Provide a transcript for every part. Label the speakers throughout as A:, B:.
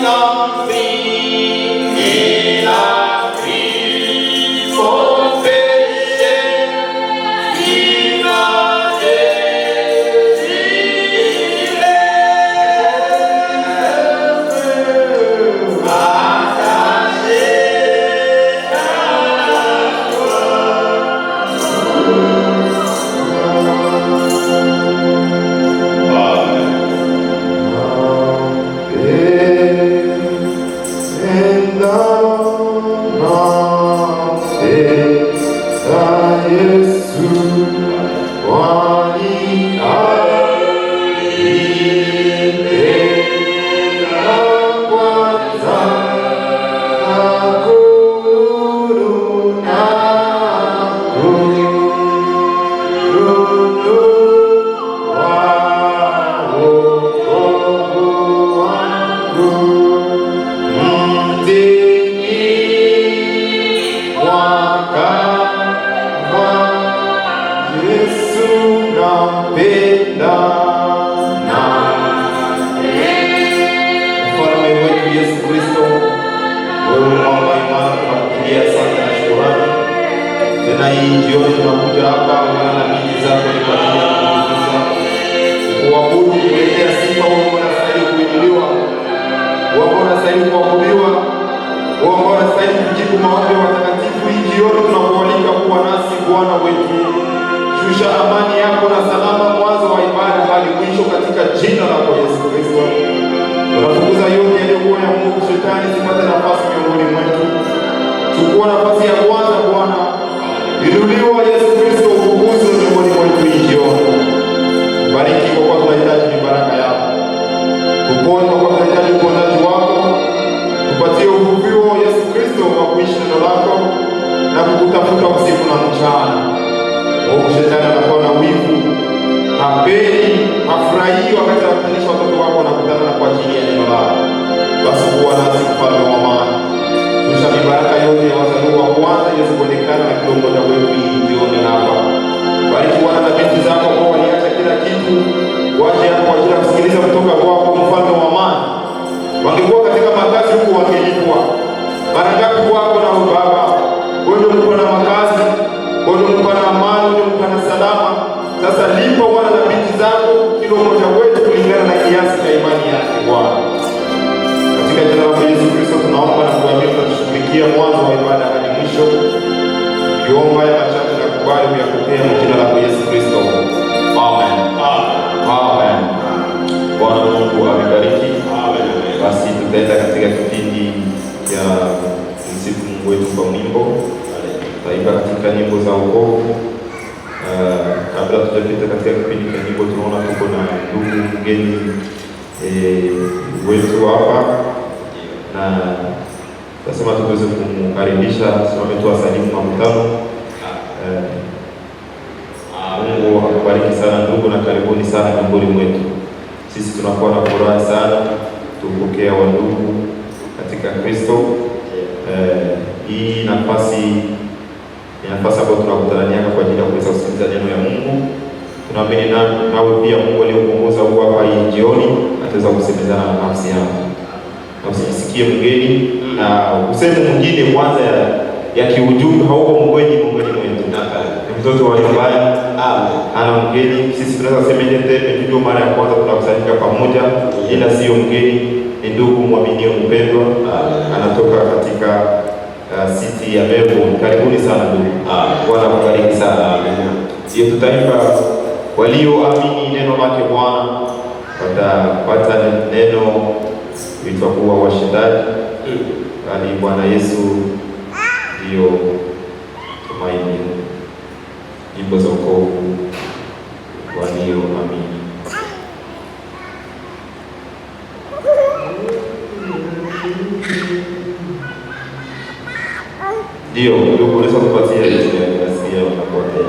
A: Love me. hii jioni tunakuja hapa na bidii zako ni kwa ajili ya kukutukuza, kuabudu, kuletea sifa. Wewe unastahili kuinuliwa, wewe unastahili kuabudiwa, wewe unastahili kujibu maombi ya watakatifu. Hii jioni tunakualika kuwa nasi Bwana wetu. Shusha amani yako na salama mwanzo wa ibada hadi mwisho katika jina la Yesu Kristo. Tunafukuza yote yaliyokuwa ya Mungu shetani sipate nafasi miongoni mwetu. Chukua nafasi ya kwanza Bwana. Inuliwa Yesu Kristo, ukuzwe miongoni mwetu hii jioni. Bariki kwa kuwa tunahitaji mibaraka yako. Tuponye kwa kuwa tunahitaji uponyaji wako. Tupatie uvuvio Yesu Kristo wa kuishi neno lako na kukutafuta usiku na mchana. Mungu shetani anakuwa na wivu, hapendi, hafurahii wakati anakutanisha watoto wako na kutana na kwa ajili ya neno lako. Basi kuwa nasi mfalme wa amani. Shusha mibaraka yote ya wazaliwa wa kwanza Yesu kuonekana na kila mmoja wetu hii jioni hapa. Bariki wana na binti zako ambao waliacha kila kitu waje hapa kwa ajili ya kusikiliza kutoka kwako mfalme wa amani. Wangekuwa katika makazi huku wangelipwa. Mara ngapi kwako na Baba, wewe ndio mko na makazi, wewe ndio mko na amani, wewe ndio mko na salama. Sasa lipa wana na binti zako kila mmoja wetu kulingana na kiasi cha imani yake Bwana. Katika jina la Yesu Kristo tunaomba na kuamini, tutashughulikia mwanzo wa ibada hadi mwisho. Kiomba ya machache na kubali kuyapokea kwa jina la Yesu Kristo. Amen. Amen. Bwana Mungu amebariki. Amen. Basi tutaenda katika kipindi ya msifu Mungu wetu kwa mwimbo. Tutaimba katika nyimbo za wokovu. Kabla tujapita katika kipindi cha nyimbo, tunaona tuko na ndugu mgeni wetu hapa, na tasema tuweze kumkaribisha. Simame tu asalimu makutano. Mungu akubariki sana ndugu, na karibuni sana miongoni mwetu. Sisi tunakuwa na furaha sana tupokea wa ndugu katika Kristo. Hii nafasi ambayo tunakutania kwa ajili ya kuweza kusikiliza neno ya Mungu. Tunaamini nawe pia Mungu aliyokuongoza huko hapa hii jioni ataweza kusemezana na nafsi yako. Na usijisikie mgeni na useme mwingine kwanza ya kiujumbe, hauko mgeni mwetu. Ni mtoto wa nyumbani. Ana mgeni. Sisi tunaweza sema ndio mara ya kwanza tunakusanyika pamoja, ila sio mgeni, ni ndugu mwaminio mpendwa. Anatoka katika city ya Melbourne. Karibuni sana ndugu. Bwana akubariki sana. Sio tutaimba walioamini neno lake Bwana watapata neno litakuwa washindaji. Bali Bwana Yesu ndio tumaini. Nyimbo za wokovu walioamini. Ndio unaweza kupatia ile nasikia unapotea.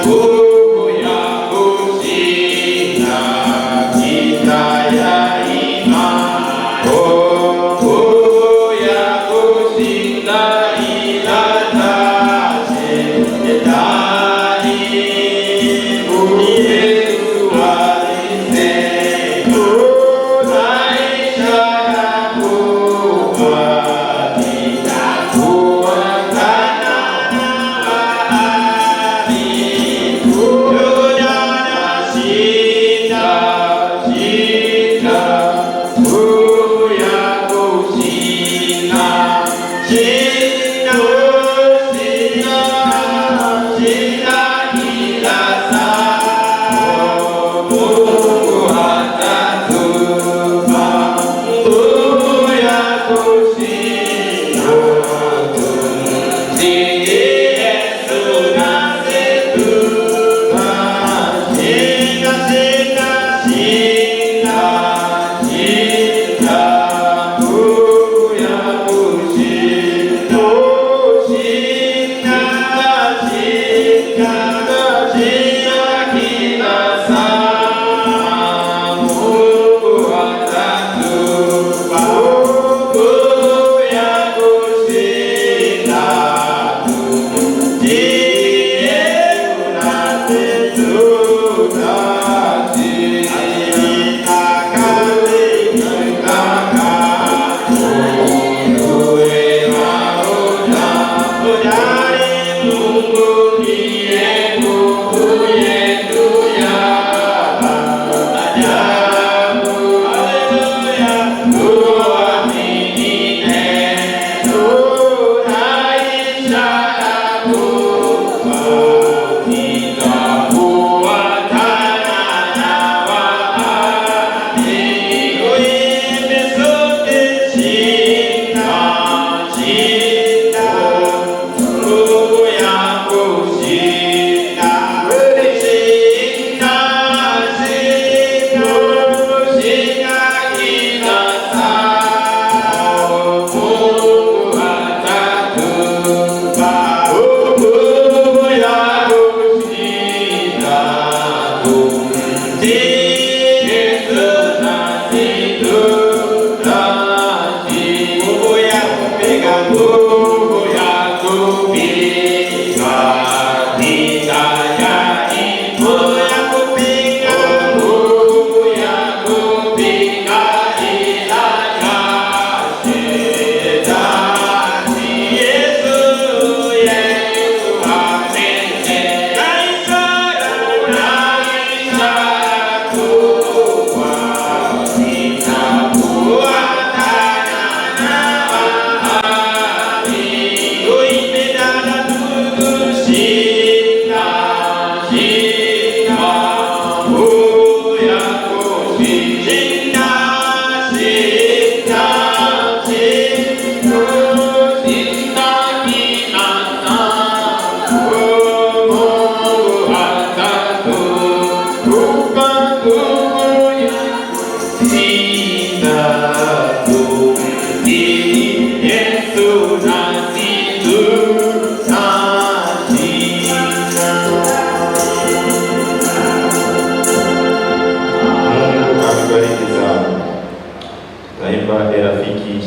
B: Nguvu ya kushinda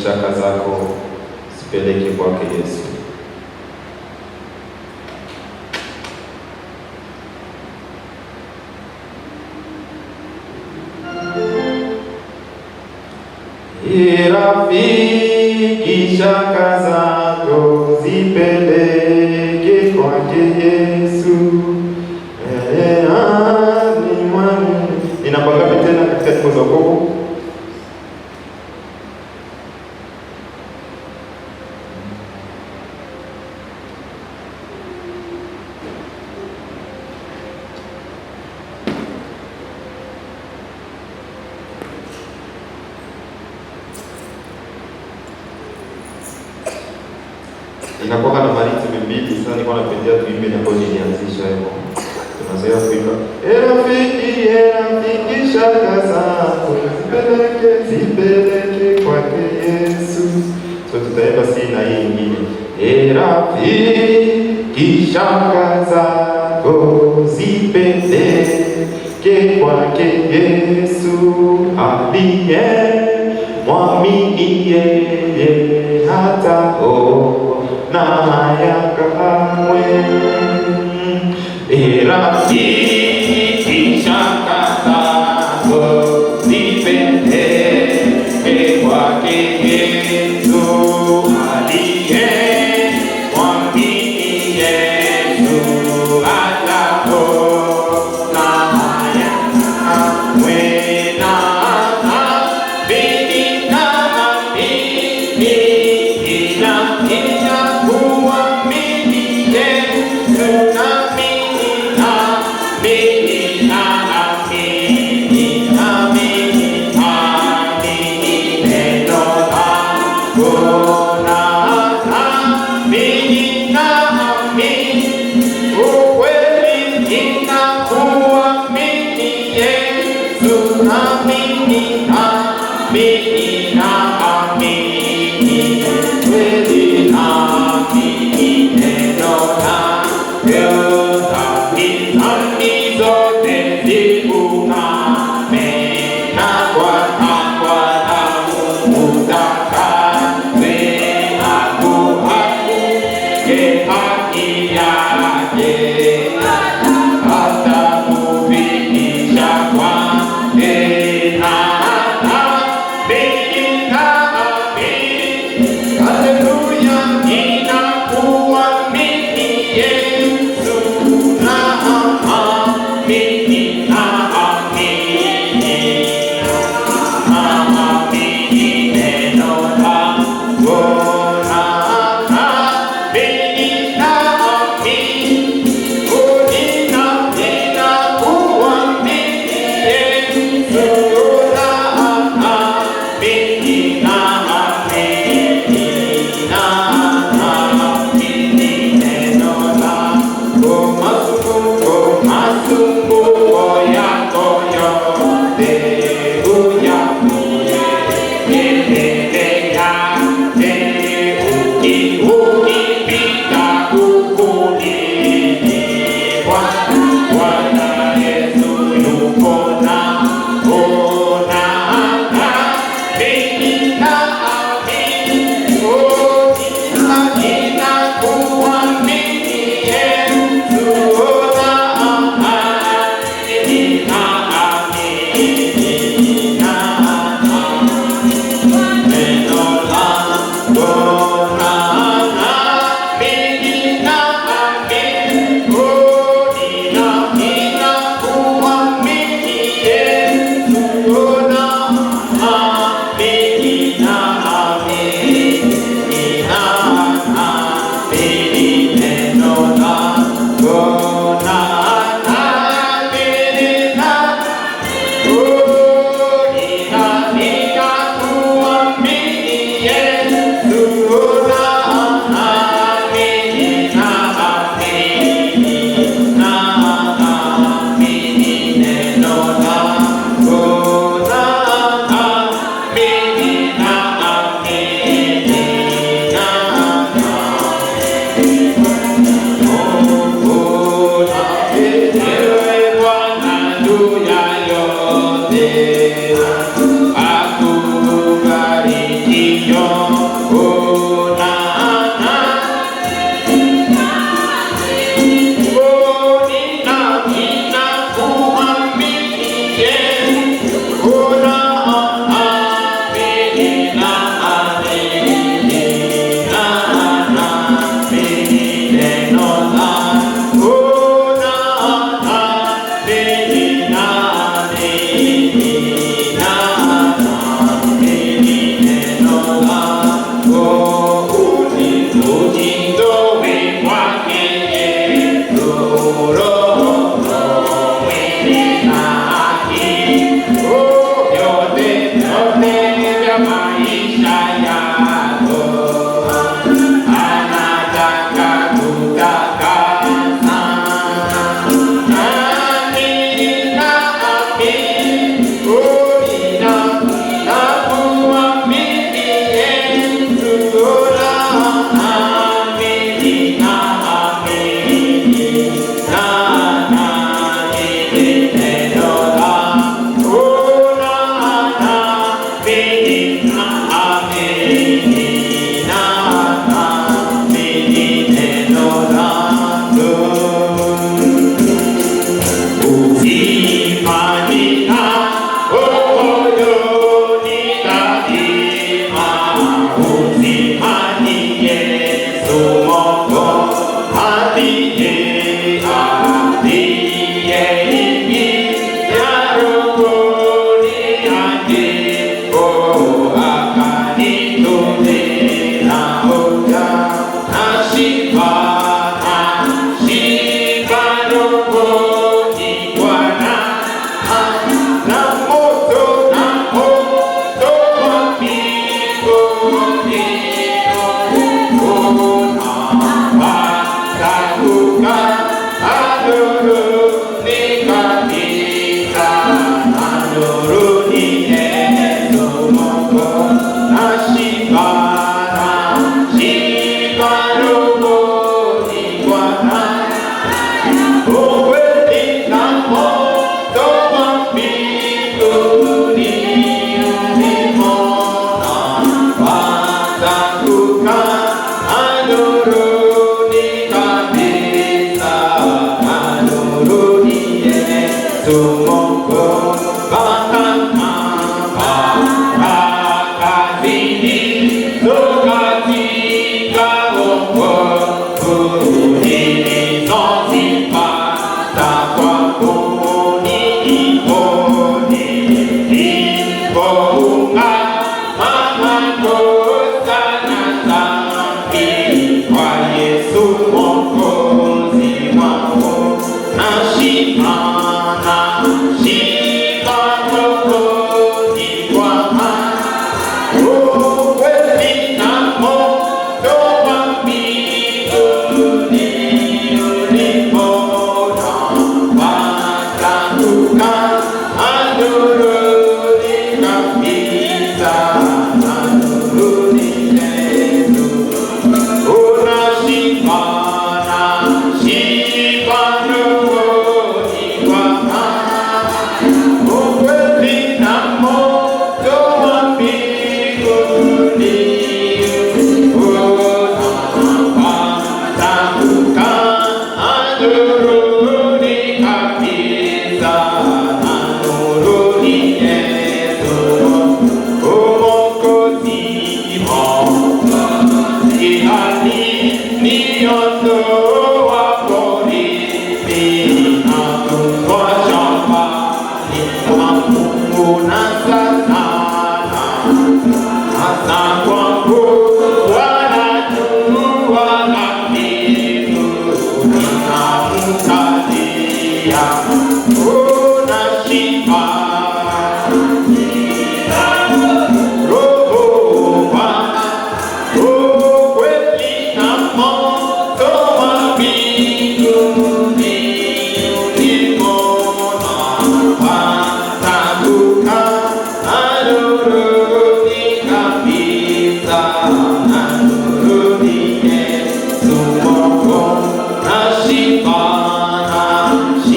A: Shaka zako zipeleke kwake Yesu. Rafiki, shaka zako zipeleke kwake Yesu. Ninapanga tena katika siku za wokovu. Inakuwa na maritimi mbili. Sasa niko napendea tuimbe na kwa nianzisha hapo. Tunazoea kuimba. Rafiki, shaka zako zipeleke kwake Yesu. So tutaimba si na hii nyingine. Rafiki, shaka zako zipeleke kwake Yesu. Aliye mwamini yeye hataona haya kamwe. Rafiki, shaka zako zipeleke kwake Yesu. Aliye mwamini Yesu hataona haya kamwe. Masumbuko yako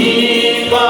B: Shiva,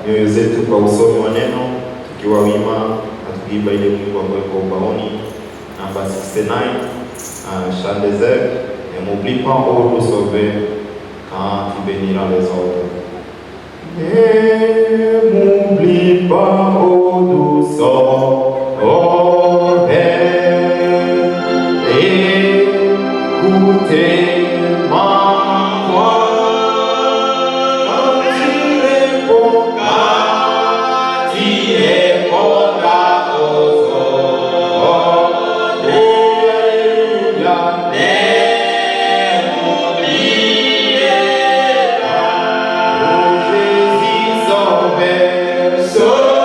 A: Mioyo zetu kwa usomi wa neno, tukiwa wima na tukiimba ile wimbo ambao uko ubaoni namba 69, chant des airs, ne m'oublie pas ô nous sauver quand tu béniras les autres. Ne m'oublie pas ô nous sauver, écoutez ma voix.
B: Sauve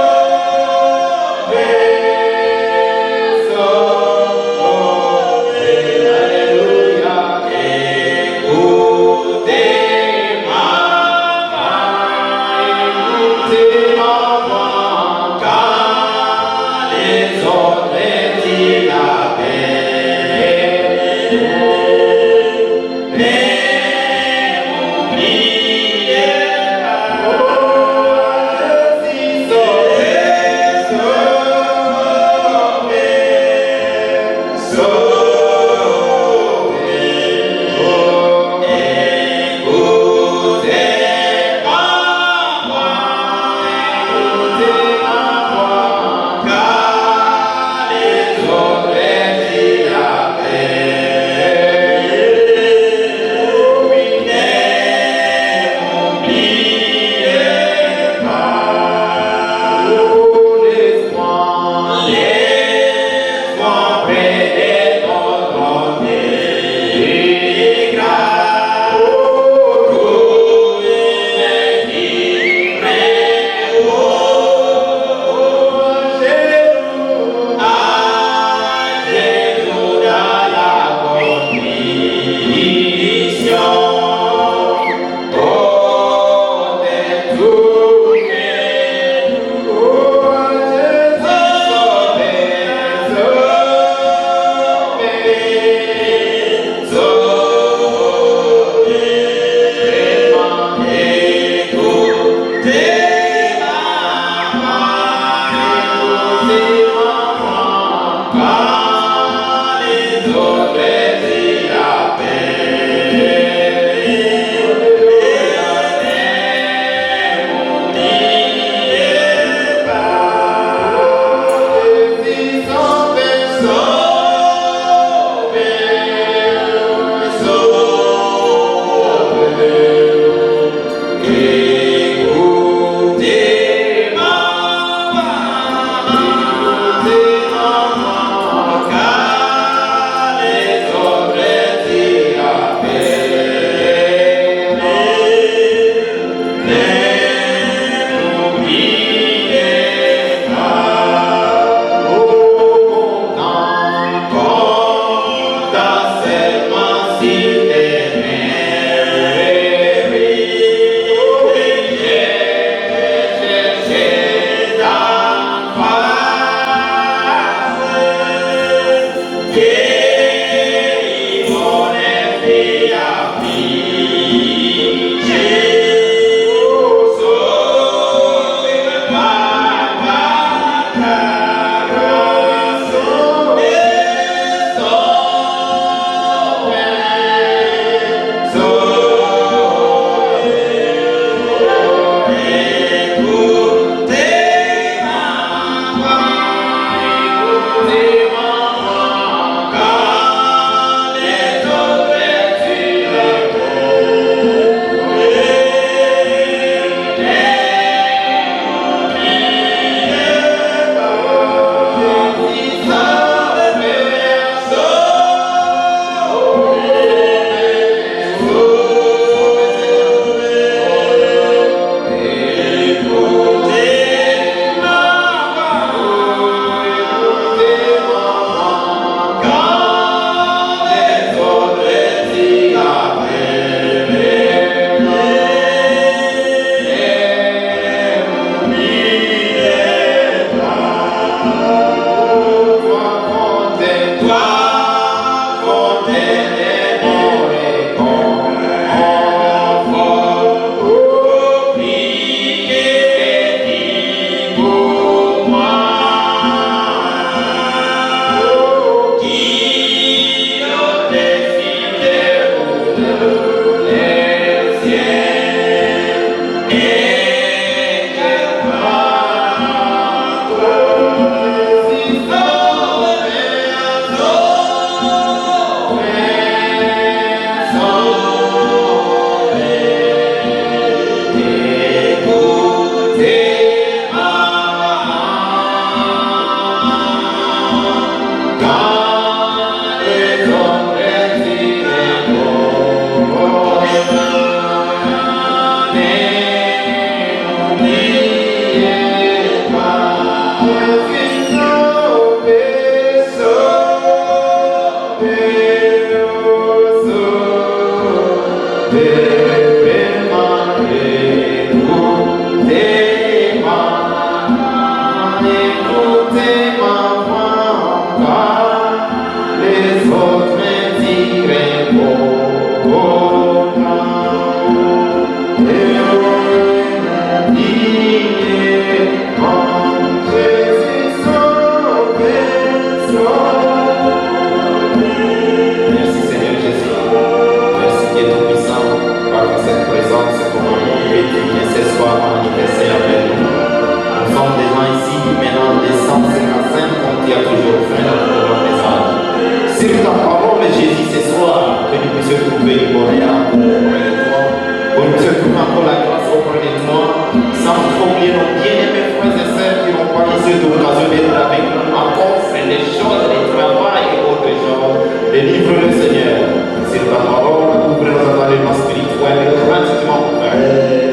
A: Délivre-le, Seigneur. C'est ta parole, ouvre nos entendements spirituels gratuitement ouverts.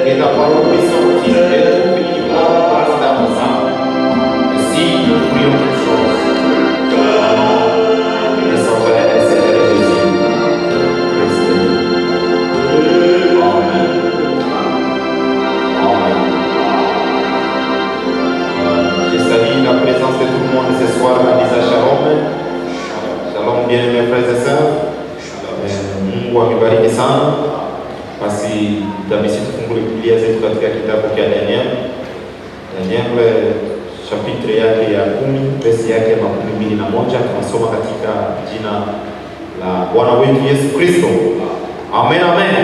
A: Que ta parole puisse sortir et tout uniquement passe dans nos âmes. Et si nous prions quelque chose, nous sommes les Seigneur Jésus. Amen. Amen. Je salue la présence de tout le monde ce soir à Lisa Shalom. Shalom, bien-aimés frères et sœurs. Mungu amebariki sana. Basi tabisi tufungue Biblia zetu katika kitabu cha Daniel. Daniel chapitre yake ya 10 verse yake ya 21 tunasoma katika jina la Bwana wetu Yesu Kristo. Amen, amen.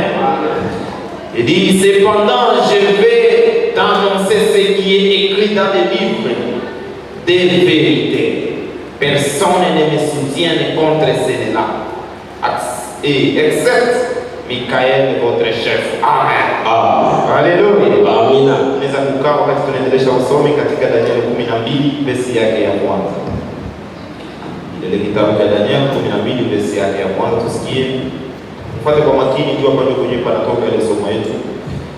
A: Il dit, cependant je vais t'annoncer ce qui est écrit dans les livres des vérités. Personne ne me soutient contre cela, et excepte Mikael, votre chef. Amen. Alléluia. Amina. Tunaweza kukaa wakati tunaendelesha usomi katika Daniel 12 verse yake ya kwanza. Ile kitabu cha Daniel 12 verse yake ya kwanza, tusikie. Mfuate kwa makini, jua kwa ndio kwenye panatoka ile somo yetu.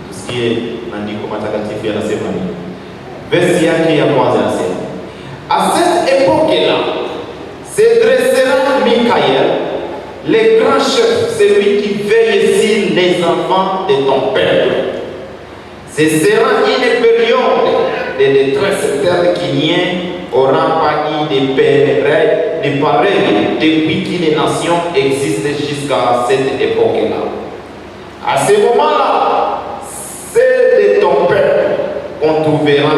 A: Tusikie maandiko matakatifu yanasema nini. Verse yake ya kwanza inasema, à cette époque-là, se dressera Mikael, le grand chef, celui qui veille sur les enfants de ton peuple. Ce sera une période de détresse telle qu'il n'y aura pas eu de pareil depuis que les nations existent jusqu'à cette époque-là. À ce moment-là, ceux de ton peuple qu'on trouvera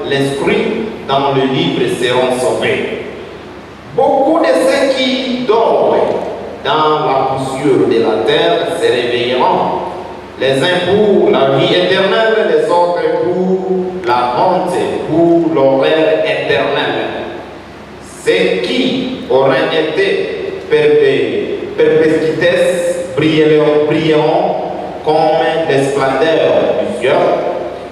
A: l'esprit dans le livre seront sauvés. Beaucoup de ceux qui dorment dans la poussière de la terre se réveilleront, les uns pour la vie éternelle, les autres pour la honte, pour l'horreur éternelle. Ceux qui auraient été perpétuités brilleront comme les splendeurs du ciel,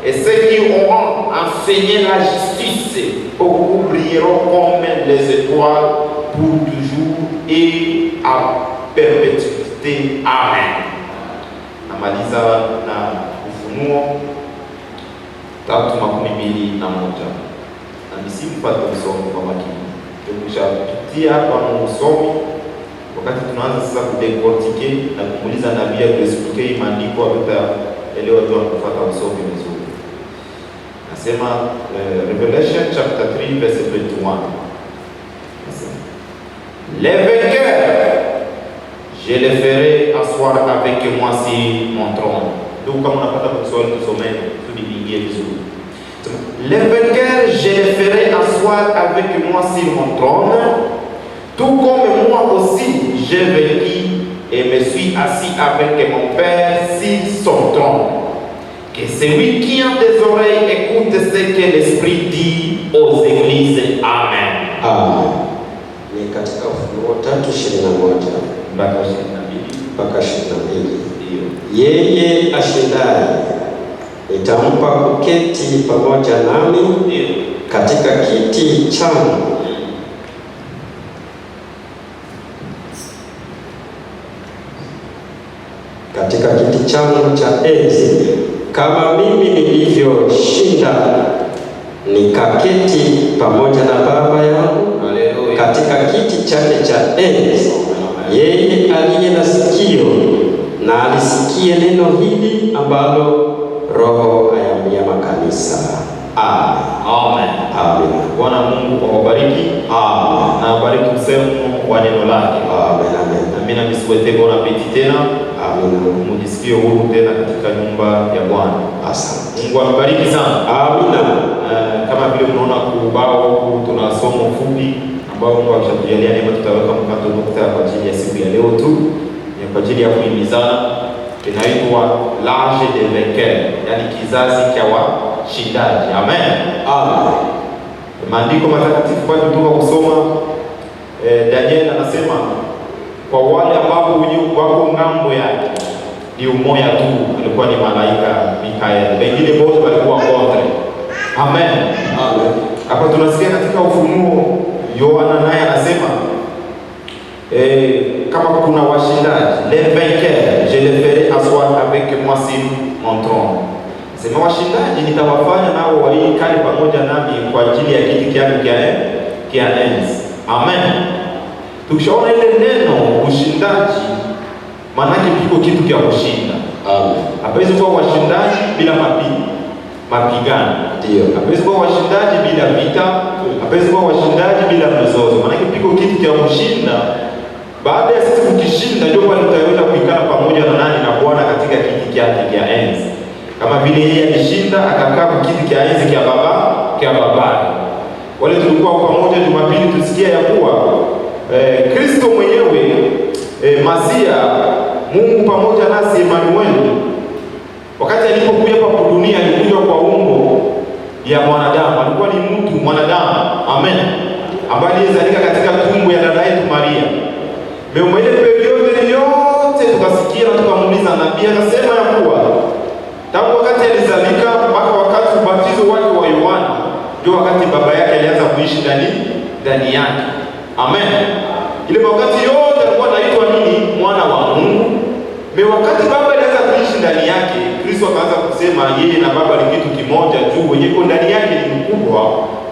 A: et ceux qui auront enseigné la justice, beaucoup brilleront comme les étoiles pour toujours et à perpétuité. Amen. Namaliza na Ufunuo 3:21. Na msipate usomi kwa makini. Tukishapitia hapa usomi, wakati tunaanza sasa kudecortiquer na kumuuliza nabii atuexplique maandiko hatutaelewa tu kufuata usomi vizuri. Nasema Revelation chapter 3 verse 21. Les vainqueurs, je les ferai asseoir avec moi sur mon trône. Donc, comme on n'a pas de besoin de sommeil, tout est bien visuel. Les vainqueurs, je les ferai asseoir avec moi sur mon trône, tout comme moi aussi, j'ai vaincu et me suis assis avec mon Père sur son trône. Que celui qui a des oreilles écoute ce que l'Esprit dit aux églises. Amen.
B: Amen. Ni katika Ufunuo 3:21 mpaka 22. Yeye ashindaye nitampa kuketi pamoja nami katika kiti changu cha enzi, kama mimi nilivyoshinda nikaketi pamoja na Baba yangu katika kiti chake cha enzi. Yeye aliye na sikio na alisikie neno hili ambalo Roho ayaambia makanisa. Amen.
A: Amen.
B: Amen.
A: Bwana Mungu awabariki.
B: Amen.
A: Na awabariki msemo wa neno lake.
B: Amen. Amen.
A: Mimi namswete bon appétit tena.
B: Amen.
A: Mujisikie huru tena katika nyumba ya Bwana.
B: Asante.
A: Mungu awabariki sana.
B: Amen.
A: Kama vile mnaona kubao tuna somo fupi ambao Mungu ameshatujalia neema, tutaweka mkato nukta kwa ajili ya siku ya leo tu. Ni kwa ajili ya kuhimizana. Inaitwa l'âge des vainqueurs, yani kizazi cha washindaji. Amen.
B: Amen.
A: Maandiko matakatifu kwa kutoka kusoma Daniel anasema kwa wale ambao wako ngambo yake ni umoja tu, alikuwa ni malaika Mikael, wengine wote walikuwa kontra. Amen.
B: Amen.
A: Hapa tunasikia katika Ufunuo Yohana naye anasema kama kuna washindaji, les vainqueurs je les ferai asseoir avec moi sur mon trône. Sema washindaji nitawafanya nao waikale pamoja nami kwa ajili ya kiti changu kia enzi. Amen. Tukishaona ile neno ushindaji, maana yake kiko kitu cha kushinda.
B: Amen.
A: Hapawezi kuwa washindaji bila mapigano.
B: Ndio.
A: Hapawezi kuwa washindaji bila vita. Hapawezi kuwa washindaji bila mzozo. Maana yake kiko kitu cha kushinda. Baada ya sisi kukishinda, ndio pale tutaweza kuikana pamoja na nani? Na Bwana katika kiti chake cha enzi. Kama vile yeye alishinda akakaa kwa kiti cha enzi cha babake. Wale tulikuwa pamoja Jumapili tusikia ya kuwa Kristo mwenyewe Masia, Mungu pamoja nasi, Emmanuel, wakati alipokuja hapa dunia alikuja kwa umbo ya mwanadamu, alikuwa ni mtu mwanadamu. Amen. Ambaye alizalika katika tumbo ya dada yetu Maria. Ile periode yote tukasikia na tukamuuliza nabii, akasema ya kuwa tangu wakati alizalika mpaka wakati ubatizo wake wa Yohana ndio wakati baba yake alianza kuishi ndani yake. Amen. Ile wakati yote alikuwa anaitwa nini? Mwana wa Mungu. Wakati baba alianza kuishi ndani yake, Kristo akaanza kusema yeye na baba ni kitu kimoja tu, wenye iko ndani yake ni mkubwa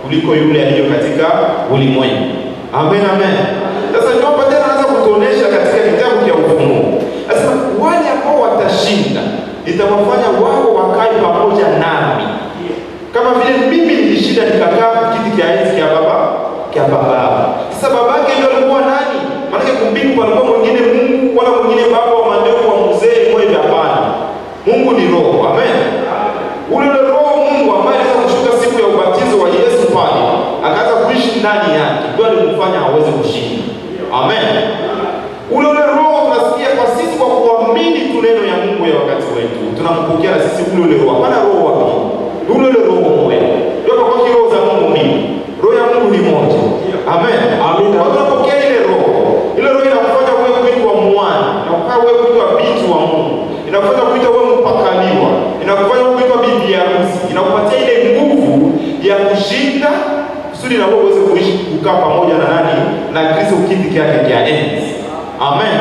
A: kuliko yule aliyo katika ulimwengu. Amen, amen. Sasa ndio hapa tena anaanza kutuonesha katika kitabu cha Ufunuo. Anasema wale ambao watashinda nitawafanya wao wakae pamoja nami. Kama vile mimi nilishinda nikakaa kiti cha enzi cha baba. Sasa babake ndio alikuwa nani? Maana kumbingu palikuwa mwingine Mungu wala mwingine baba wa mandevu wa mzee mmoja, hapana. Mungu ni roho. Amen. Ule roho Mungu ambaye aliweza kushuka siku ya ubatizo wa Yesu pale, akaanza kuishi ndani yake, ndio alimfanya aweze kushinda. Amen. Ule roho tunasikia kwa sisi kwa kuamini tu neno ya Mungu ya wakati wetu. Tunampokea sisi ule roho. Hapana roho wapi? Ule roho mmoja. Ndio kwa roho za Mungu mbili. Roho ya Mungu ni moja. Amen. Amen. Tunapokea ile roho. Ile roho inakufanya wewe kuitwa mwana, inakufanya wewe kuitwa binti wa Mungu, inakufanya kuitwa wewe mpakaliwa, inakufanya wewe kuitwa bibi harusi, inakupatia ile nguvu ya kushinda kusudi na wewe uweze kuishi kukaa pamoja na nani? Na Kristo kiti chake cha enzi. Amen.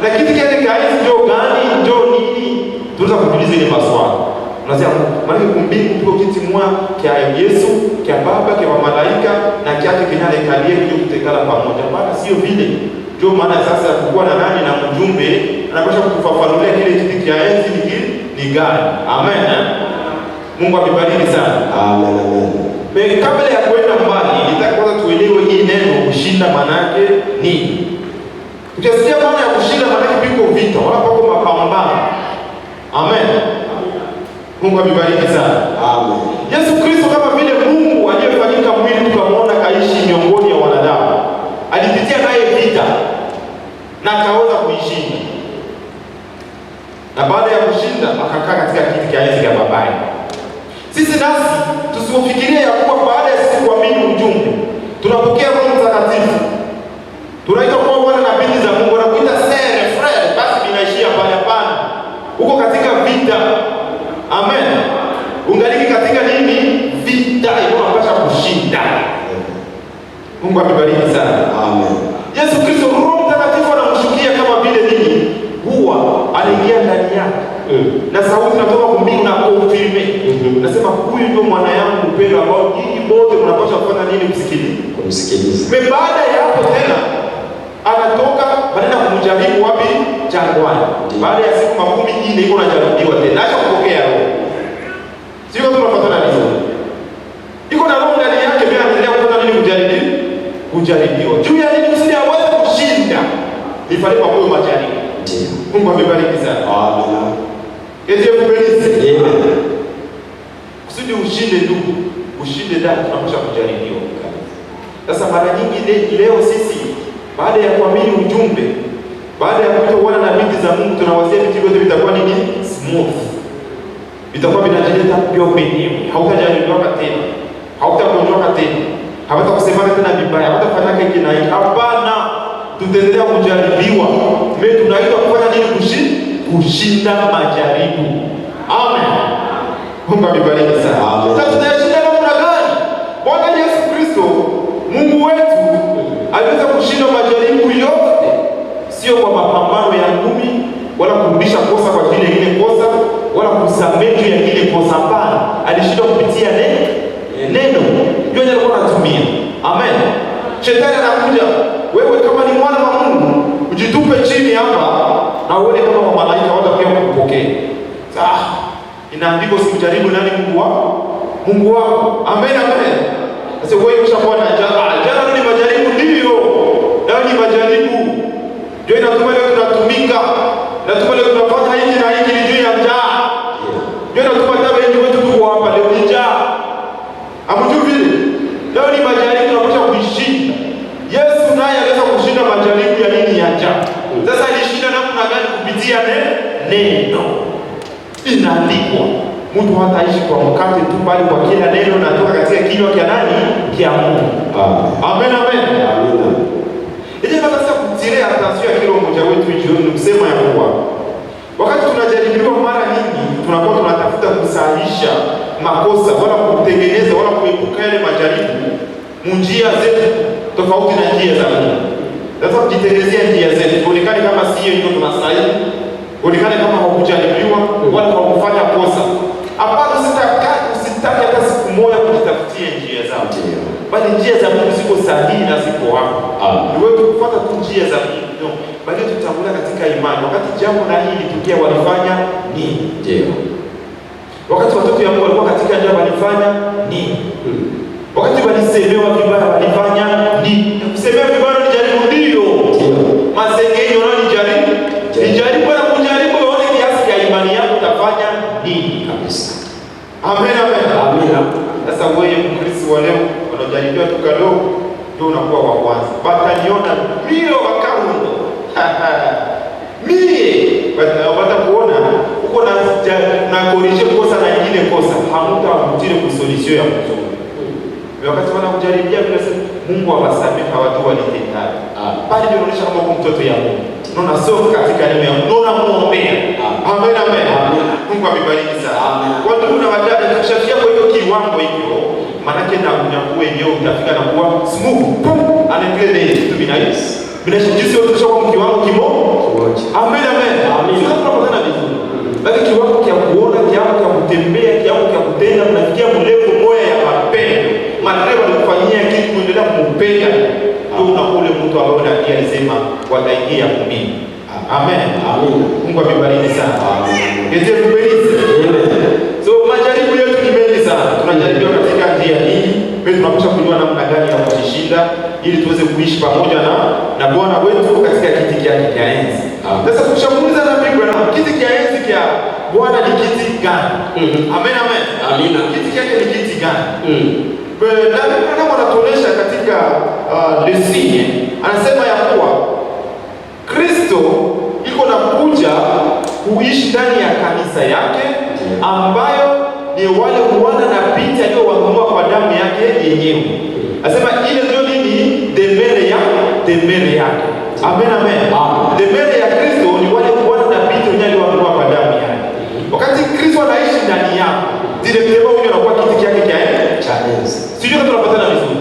A: Na kiti chake cha enzi ndio gani? Ndio nini? Tunaweza kujiuliza ile maswali. Unasema maana kumbingu kiko kiti mwa cha Yesu, cha Baba, cha malaika na chake kinalekalia ndio kutekala pamoja. Bana sio vile. Ndio maana sasa kulikuwa na nani na mjumbe anapaswa kutufafanulia kile kiti cha enzi ni gani. Amen. Mungu amebariki sana.
B: Amen, amen.
A: Kabla ya kwenda mbali, nitaka kwanza tuelewe hii neno kushinda maana yake nini. Ukisikia maana ya kushinda maana yake piko vita, wala pako mapambano. Amen. Mungu amebariki sana.
B: Amen.
A: Yesu Kristo kama vile Mungu aliyefanyika mwili tukamwona kaishi miongoni ya wanadamu, alipitia naye vita na akaweza kuishinda. Na baada ya kushinda akakaa katika kiti cha enzi cha babaye. Sisi nasi tusifikirie ya kuwa baada ya sisi kuamini ujumbe tunapokea Roho Mtakatifu, tunaitwa kwa wana na binti za Mungu, na kuita sere frere, basi binaishia pale. Hapana, uko katika vita. Amen. Ungaliki katika nini? Vita inayopaswa kushinda. Mungu amebariki sana. Amen. Yesu Kristo, Roho Mtakatifu anamshukia kama vile nini? Huwa aliingia ndani yake. Na sauti inatoka mbinguni na confirme. Nasema huyu ndio mwana yangu mpendwa ambao nyinyi wote mnapaswa kufanya nini? Kumsikiliza. Baada ya hapo tena anatoka baada ya kumjaribu wapi? Jangwa. jangwani. Baada ya siku 40 iko najaribiwa tena. Acha kupokea roho. Sio tunafuatana vizuri. Iko na roho ndani yake, pia anaendelea kufanya nini? Kujaribiwa. Juu ya nini? Usije aweze kushinda. Nifanye kwa moyo majaribu. Mungu amebariki sana.
B: Amen.
A: Eti kubalize.
B: Amen.
A: Kusudi ushinde ndugu, ushinde ndani tunapaswa kujaribiwa. Sasa mara nyingi leo sisi baada ya kuamini ujumbe, baada ya kutoona na binti za Mungu, tunawazia vitu vyote vitakuwa nini? Smooth. Vitakuwa vinajileta pio penyewe. Hautajaribiwa tena. Hautagonjwa tena. Hawatakusemana tena vibaya. Hawatafanya kile na hiki. Hapana. Tutaendelea kujaribiwa. Mimi tunaitwa kufanya nini? Kushinda majaribu. Amen. Mungu amebariki sana. Sasa tunashinda namna gani? Bwana Yesu Kristo, Mungu wetu, aliweza kushinda majaribu yote. Sio kwa mapambano ya ngumi, wala kurudisha kosa kwa kile ile kosa, wala kusamehe juu ya kile kosa. Hapana. Alishinda kupitia neno. Ndio alikuwa anatumia. Amen. Shetani anakuja, wewe kama ni mwana wa Mungu, ujitupe chini hapa na uone kama malaika watakuja kukupokea. Inaandikwa usimjaribu nani? Mungu wako. Amen, amen. Sasa wewe ushakuwa na jana ni majaribu, ndio. Leo ni majaribu. Ndio inatuma leo tunatumika. Inatuma leo tunafanya hiki na hiki juu ya njaa. Ndio inatuma hata wengi wetu tuko hapa leo ni njaa. Hamjui vile? Leo ni majaribu tunapaswa kuishinda. Yesu naye aliweza kushinda majaribu ya nini? Ya njaa. Sasa alishinda namna gani? Kupitia neno. Inaandikwa mtu hataishi kwa mkate tu, bali kwa kila neno linalotoka katika kinywa cha nani? Cha Mungu. Amen, amen. Amen. Ili sasa kutilia attention ya kila mmoja wetu jioni, msema ya kuwa wakati tunajaribiwa, mara nyingi tunakuwa tunatafuta kusahihisha makosa wala kutengeneza wala kuepuka yale majaribu njia zetu tofauti na njia za Mungu. Sasa kujitengenezea njia zetu tuonekane kama sio ndio tunastahili, onekane kama haukujaribiwa wala haukufanya kosa. Hapana, usitaki hata siku moja kujitafutia njia zao. Bali njia za Mungu ziko sahihi na ziko hapo. Ni wewe kufuata tu njia za Mungu. No. Bali tutangulia katika imani. Wakati jambo na hili tukia walifanya nini? Ndio. Wakati watoto ya Mungu walikuwa katika njia walifanya nini? Wakati walisemewa vibaya walifanya nini? Kusemewa vibaya ni jaribu, ndio. Masengenyo ni jaribu. Ni jaribu na kujaribu uone kiasi cha imani yako utafanya nini kabisa. Amen, amen. Amen. Sasa wewe Mkristo wa leo unajaribiwa tu kidogo ndio unakuwa wa kwanza. Bataniona mio wakarundo. Mie watakuona uko na corrige kosa na nyingine kosa. Hamtamtile kusolution ya mzuri. Wakati wanakujaribia bila Mungu awasamehe watu walitenda. Bali ndio unaonyesha kama mtoto ya Mungu. Unaona sio katika neno ya Mungu. Unaona muombea. Amen, amen. Mungu amebariki sana. Watu na wadada tukishafikia kwa hiyo kiwango hivyo, maana yake na unyakuwa wenyewe utafika na kuwa smooth. Anaendelea kitu binafsi. Binafsi wote kwa kiwango kimoja. Amen, amen. Sio tunapatana vizuri. Bali kiwango cha kuona, kiwango cha kutembea, kiwango cha kutenda, unafikia mlevo moja ya mapendo. Maana walikufanyia kitu kuendelea kumpenda. Ndio unakuwa ule mtu ambaye ndiye alisema wataingia kumbini. Amen. Amen. Mungu amebariki sana. Amen. Ndiye kubariki. Amen. So majaribu yetu ni mengi sana. Tunajaribiwa katika njia hii. Wewe tunapaswa kujua namna gani ya kushinda ili tuweze kuishi pamoja na Bwana wetu katika kiti chake cha enzi. Sasa tukishamuuliza na Biblia na kiti cha enzi cha Bwana ni kiti gani? Amen, amen. Amina. Kiti chake ni kiti gani? Na Biblia anatuonyesha katika lesini anasema ya kuwa Kristo iko na kuja kuishi ndani ya kanisa yake ambayo ni wale wana na binti aliowanunua kwa damu yake yenyewe. Anasema ile ndio nini? Dembele yake. Amen, amen. Dembele ya Kristo ni wale wana na binti aliowanunua kwa damu yake. Wakati Kristo anaishi ndani yako, zile mtego huyo anakuwa kiti chake cha enzi. Sio kama tunapatana vizuri.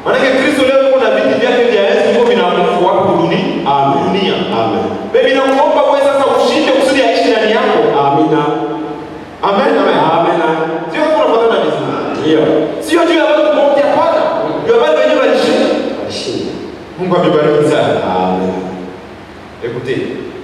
A: Maana Kristo leo yuko na viti vyake vya enzi yuko vinamfu wako dunia. Amen. Baby nakuomba wewe sasa ushinde kusudi aishi ndani yako. Amina. Amen, amen. Amen. Sio kama tunapatana vizuri. Ndio. Sio juu ya watu kuongea hapana. Ndio watu wenyewe walishinda. Mungu amebariki sana. Amen. Écoutez,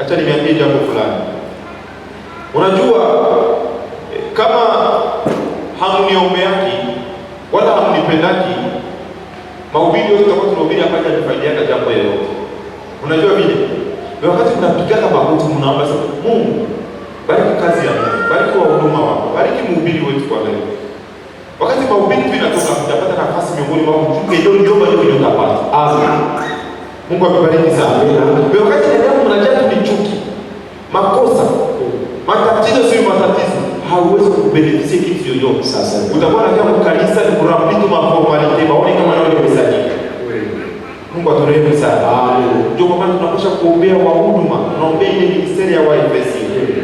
A: Acha niambie jambo fulani. Unajua kama hamuniombeaki wala hamunipendaki, mahubiri yote tutakuwa tunahubiri hapa hajafaidiaka jambo yoyote. Unajua vile? Ni wakati mnapigana magoti mnaomba sasa, Mungu bariki kazi ya Mungu, bariki wahuduma wako, bariki mhubiri wetu kwa leo. Wakati mahubiri tu inatoka mtapata nafasi miongoni mwa mjumbe ndio ndio utapata. Amen. Mungu akubariki sana. Ni wakati ndio mnajaa tu chuki, makosa, matatizo sio matatizo, hauwezi kubenefisia kitu yoyote. Sasa utakuwa na kama kanisa ni kurapito maformalite, baone kama nao ni msajili. Mungu aturehemu sana. Amen. Ndio kwa maana tunapaswa kuombea wahuduma, tunaombea ile ministeri ya YFC.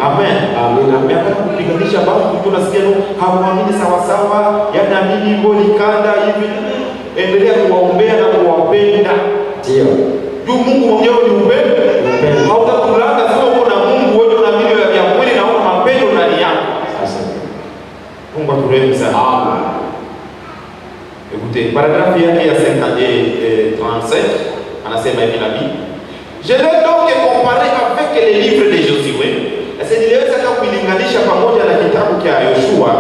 A: Amen. Amen. Hapa kupiganisha baadhi tunasikia hawaamini sawa sawa, yanaamini boli kanda hivi. Endelea kuwaombea na kuwapenda. Ndio. Juu Mungu mwenyewe ni upendo. Hautakulanga sio uko na Mungu wewe unaamini ya kweli na una mapendo ndani yako. Sasa Mungu aturehemu sana. Amen. Écoutez, paragraphe yake ya 35 anasema hivi nabii, je l'ai donc comparé avec les livres de Josué. Sasa niliweza kama kulinganisha pamoja na kitabu cha Yoshua.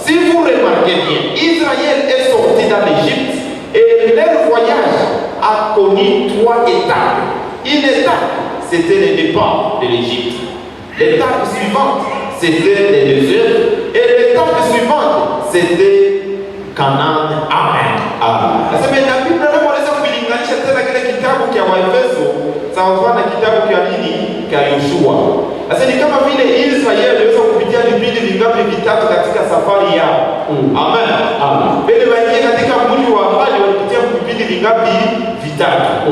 A: Si vous remarquez bien, Israël est sorti dans l'Égypte et leur voyage a connu 3 étapes. Une étape, c'était le départ de l'Égypte. L'étape suivante, c'était le désert. Et l'étape suivante, c'était Canaan. Amen. Amen. Nasema nabii ndio anaweza kulinganisha tena kile kitabu cha Waefeso sawa na kitabu cha nini cha Yoshua. Sasa ni kama vile Israeli aliweza kupitia vipindi vingapi vitatu katika safari yao. Amen. Amen. Bele waingie katika mji wa ahadi walipitia vipindi vingapi vitatu.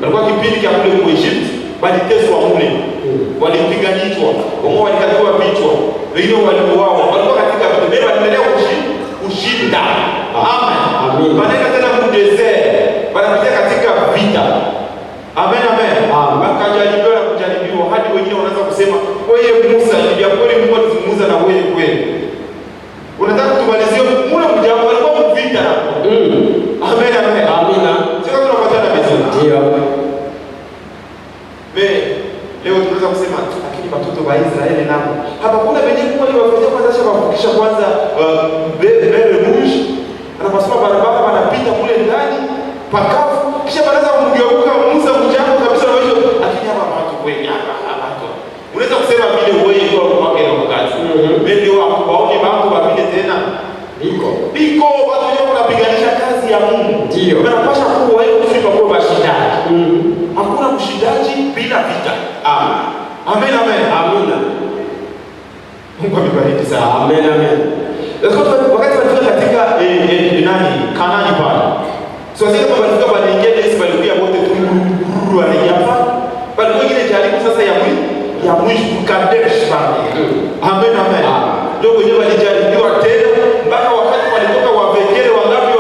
A: Walikuwa kipindi cha kule kwa Egypt, waliteswa mule. Walipiganishwa, wao walikatwa vichwa. Wengine waliuawa. Walikuwa katika vile waliendelea kushinda. Amen. Amen. Wanaenda tena mdesert. Wanapitia katika vita. Amen, amen. Wakajaribiwa na kujaribiwa hadi wengine wanaanza kusema, wewe Musa, ni ya kweli Mungu alizungumza na wewe kweli. Unataka tumalizie mule mjambo alikuwa mvita hapo. Amen, amen. Amina. Sio tunapatana vizuri. Ndio. Leo tunaweza kusema lakini watoto wa Israeli nao hapa kuna wenye Mungu aliwafanyia kwanza shaka kwanza mbele rouge. Anapaswa barabara wanapita kule ndani pakavu kisha banaanza kumgeuka Musa mjambo kabisa na wewe lakini hapa watu wengi hapa watu unaweza kusema vile wewe kwa mwaka ile wakati ndio waone mambo vile tena biko watu wengi wanapiganisha kazi ya Mungu ndio wanapaswa kuwa wewe kufika kwa mashindano hakuna mshindaji bila vita. Amen. Amen, amen. Amina. Mungu amebariki sana. Amen, amen. Wakati walifika katika nani Kanaani pale. So sasa kama walifika pale ingine Yesu walikuja wote tu wanaingia pale. Bali wengine jaribu sasa ya mwisho Kadesh pale. Amen, amen. Ndio wenyewe walijaribiwa tena mpaka wakati walitoka wavekele wangapi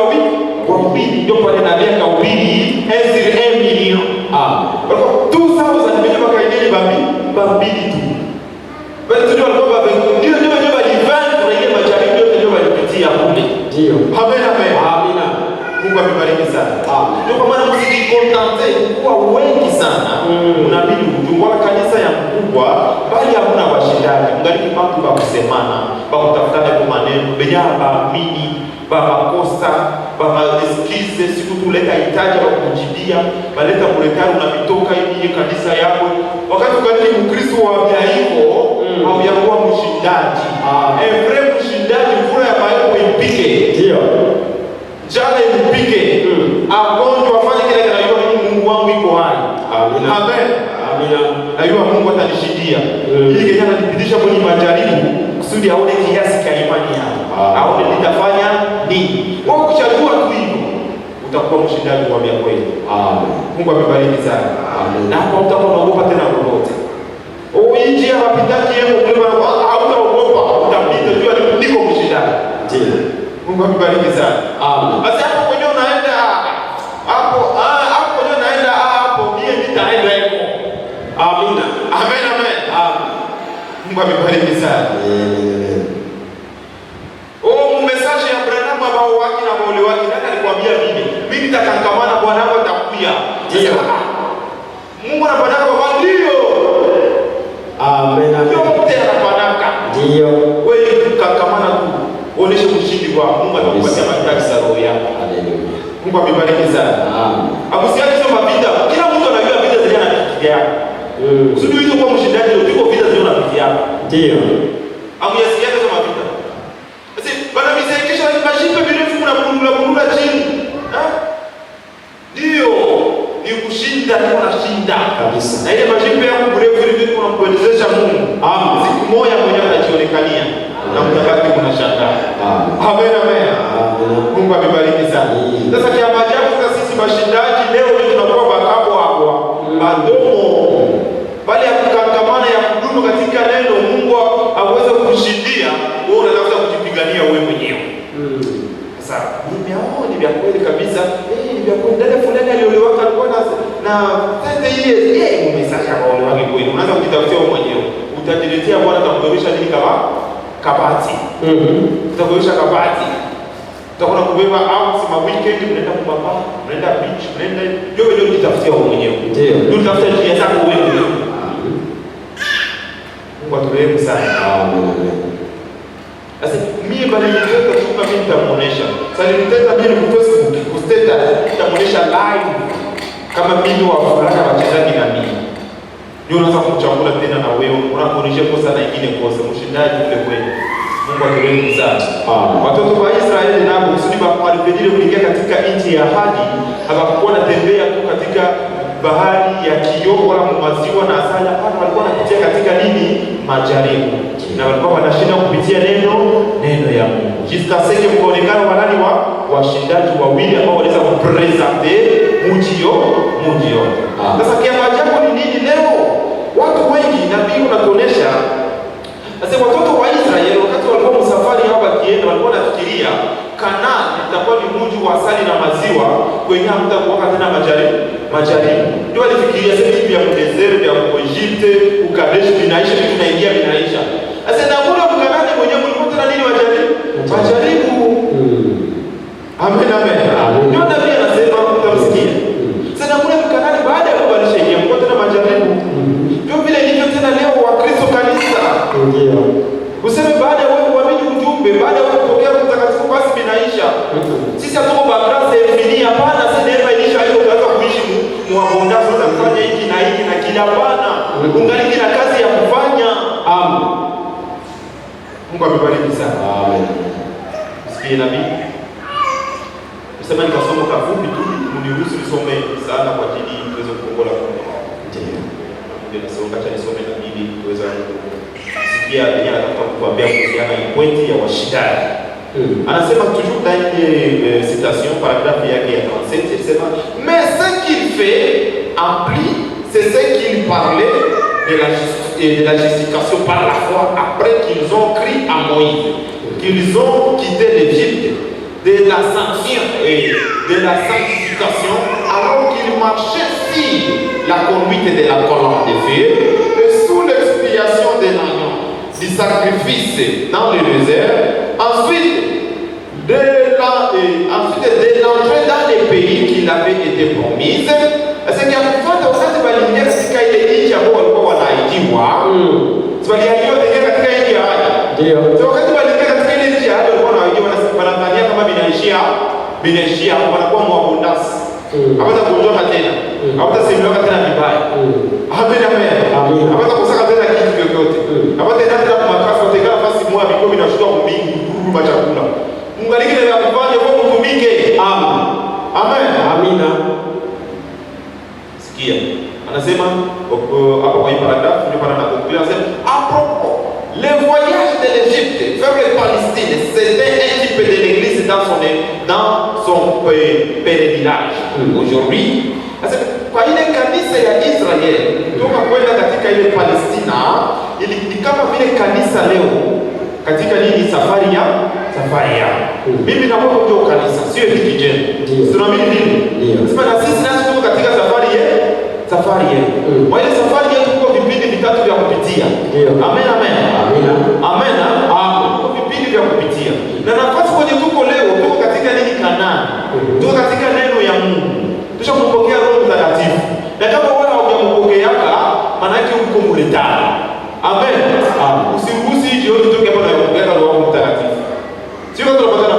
A: wawili ndio pale na miaka ubili Ezra Emilio. Walikuwa 2000 mbele wakaingia babili tu. Bali tu walikuwa ndio walivana kwa ile majaribu yote ndio walipitia kule. Ndio. Amen, amen. Amina. Mungu amebariki sana. Ndio kwa maana msijikontante kuwa wengi sana. Unabidi ujumbe kanisa ya mkubwa bali hamna washindani. Ngaliki mambo ya kusemana, kwa kutafutana kwa maneno, benya baamini, baba kosa, baba excuse siku tuleta hitaji la kujibia, baleta murekano na mitoka hii kanisa yako. Wakati kanisa Mkristo wa bia hivyo, hauyakuwa mshindaji. Every mshindaji fura ya mayo impike. Ndio. Jana impike. Agonjwa afanye kile kinayua Mungu wangu iko hai. Amen. Amen. Amina. Najua Mungu atanishindia. Ili kijana nipitisha kwenye majaribu kusudi aone kiasi cha imani yako. Aone nitafanya nini. Wewe ukishajua tu hivyo utakuwa mshindaji wa bia kweli. Amen. Mungu amebariki sana. Amen. Na hapo utakuwa unaogopa tena lolote. Uingie hapitaki yeye kule hautaogopa utapita jua niko mshindaji. Ndio. Mungu amebariki sana. Amen. Basi hapo kwenye unaenda hapo kwenye unaenda hapo mie nitaenda huko. Amina. Amen, amen. Amen. Mungu amebariki sana. Amen. Message ya Branham ambao waki na mauli waki nani alikwambia mimi nitakangamana bwana wangu atakuja. Ndio. Mungu na bwana wako ndio. wako. Mungu atakupatia mahitaji za roho yako.
B: Haleluya.
A: Mungu amebariki sana.
B: Amen.
A: Akusiaje sema vita. Kila mtu anajua vita zile anapitia yake. Usudi hizo kwa mshindaji ndio uko vita zile unapitia yako.
B: Ndio.
A: Amuyasikia kama vita. Basi bana misaikisha majipe birefu kuna bunula chini. Ndio. Ni kushinda ni unashinda
B: kabisa.
A: Na ile majipe yako birefu ile kuna kuelezesha Mungu.
B: Amen.
A: Siku moja mwenyewe anajionekania na mtabaki kunashangaa. Amen. Amen. Mungu amebariki sana. Sasa kia maajabu sasa sisi mashindaji leo ndio tunakuwa bakapo hapo. Madomo bali ya kukangamana ya kudumu katika neno Mungu aweze kushindia, wewe unaweza kujipigania wewe mwenyewe. Sasa ni vya kweli kabisa. Ni vya kweli. Dada fulani aliolewa alikuwa na tete yeye umesaka wale wake kweli. Unaanza kujitafutia wewe mwenyewe. Utajiletea Bwana atakuboresha nini kama kabati. Utaboresha kabati. Utakwenda kubeba out ma weekend, mnaenda kubaba, mnaenda beach, mnaenda ndio kujitafutia wewe mwenyewe. Ndio utafuta njia zako wewe mwenyewe. Mungu atubariki sana.
B: Amen.
A: Sasa mimi bali nitaka kutoka mimi nitamuonesha. Sasa nitenda mimi ku Facebook, ku status, nitamuonesha live kama mimi wa fulani wachezaji na mimi. Ndio unaanza kumchambua tena na wewe, unakuonesha kosa na nyingine kosa, mshindaji kule kweli. Mungu atubariki sana. Watoto wa Israeli nao kusudi walipojile kuingia katika nchi ya ahadi, hawakuwa wanatembea tu katika bahari ya kioo wala maziwa na asali. Hapana, walikuwa wanapitia katika nini? Majaribu. Na walikuwa wanashinda kupitia neno ya Mungu. Jiska seke mkaonekana wanani wa washindaji wawili ambao waliweza kupresente mji yote. Sasa kia maajabu ni nini leo? Watu wengi nabii unatuonesha. Sasa watoto wa Israeli wakati walikuwa msafari hapa wakienda walikuwa wanafikiria Kanaani itakuwa ni mji wa asali na maziwa kwenye hamtakuwa tena majaribu. Ndio walifikiria sasa hivi ya desert ya Egypte, Ukadesh vinaisha vitu vinaisha. Sasa na kule Kanaani mwenyewe mlikuwa tena nini majaribu. Amen. Ndio nabii anasema mtamsikia. Sasa kule Kanaani baada ya kubadilisha ingia mlikuwa tena majaribu. Ndio vile ilivyo tena leo wa Kristo kanisa. Ndio. Useme baada ya wewe kuamini ujumbe, baada ya wewe kupokea mtakatifu basi binaisha. Sisi hatuko bakrasa infinia hapana, sasa neema ilisha hiyo utaanza kuishi muabondasi za kufanya hiki na hiki na kila hapana. Ungaliki na kazi ya kufanya. Amen. Mungu amebariki sana. Amen. Sikia nabii. Usema nikasoma kafupi tu, mniruhusu nisome sana kwa ajili tuweze kuongola kwa Mungu. Ndio nasoma acha nisome na Biblia tuweze kusikia yeye anataka kutuambia kuhusiana na pointi ya washindaji. Anasema toujours dans une citation paragraphe yake ya 37 anasema mais ce qu'il fait ampli c'est ce qu'il parlait de la justification par la foi après qu'ils ont cru à Moïse, qu'ils ont quitté l'Égypte, de la sanction et de la sanctification alors qu'ils marchaient sur la conduite de la colonne de feu et sous l'expiation de l'agneau du sacrifice dans le désert. Ensuite de l'entrée dans les pays qui l'avaient été promise. C'est qu'il y a besoin de wakati waliingia katika ile nchi ambayo walikuwa wanaijiwa. Waliahidiwa kuingia katika nchi ya ahadi. Ndio. Sasa wakati waliingia katika ile nchi ya ahadi walikuwa wanaijiwa wanadhania kama binaishia hapo wanakuwa mwabondasi. Hapata kuondoka tena. Hapata simuloka tena vibaya. Amen. Hapata kusaka tena kitu chochote. Hapata tena kwa makazi kutenga nafasi moja mikono inashuka mbingu kuruma chakula. Mungaliki na kufanya kwa mtumike. Amen. Amina. Sikia. Anasema hapo kwa paragraph ndio pana nakumbia anasema à propos le voyage de l'Égypte vers la Palestine c'était un type de l'église dans son pèlerinage. Aujourd'hui, kwa ile kanisa ya Israeli kutoka kwenda katika ile Palestina ni kama vile kanisa leo katika nini safari ya mimi na wewe ndio kanisa sio hiki jeni. Tunaamini nini? Sema na sisi nasi tuko katika safari yetu. Kwa ile safari yetu tuko vipindi vitatu vya kupitia. Amen. Tuko vipindi vya kupitia. Na nafasi kwenye tuko leo tuko katika nini Kanaani. Tuko katika neno ya Mungu. Tushampokea Roho Mtakatifu. Na kama wewe haujampokea maana yake uko mletani. Amen. Usiruhusi jioni toke hapa na kupokea Roho Mtakatifu. Sio tunapata na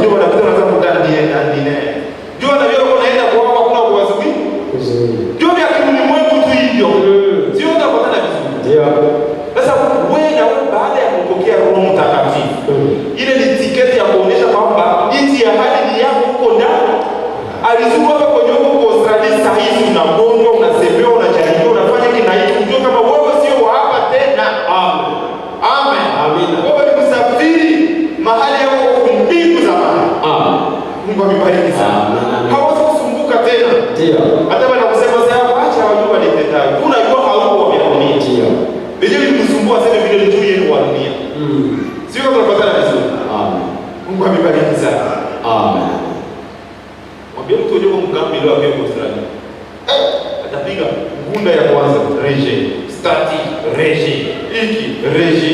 A: ndio wanapita wanaanza kutana ndine. Ndio na wewe unaenda kuomba kuna kuwazuia. Ndio vya kiulimwengu tu hivyo. Sio utapatana vizuri.
B: Ndio.
A: Sasa wewe na wewe baada ya kupokea Roho Mtakatifu, ile ni tiketi ya kuonyesha kwamba nchi ya hadi ni yako huko ndani. Alizuru hapa kwenye huko Australia saa hizi unagonga, unasemewa, unajaribiwa, unafanya kinaiki, unajua kama wewe sio wa hapa tena. Amen. Amen.
B: Amina.
A: Wewe ni msafiri mahali yako mbingu za mahali. Amen. Mungu akubariki sana. Hawezi kusumbuka tena.
B: Ndio.
A: Hata bana kusema sasa acha wajua nitendaje. Unajua hauko wa dunia. Ndio. Bila kusumbua sasa vile ni juu yenu wa dunia. Sio kama tunapatana vizuri. Amen. Mungu akubariki sana. Amen. Mwambie mtu yuko mkambi leo hapo Australia. Atapiga ngunda ya kwanza reje, stati reje, iki reje.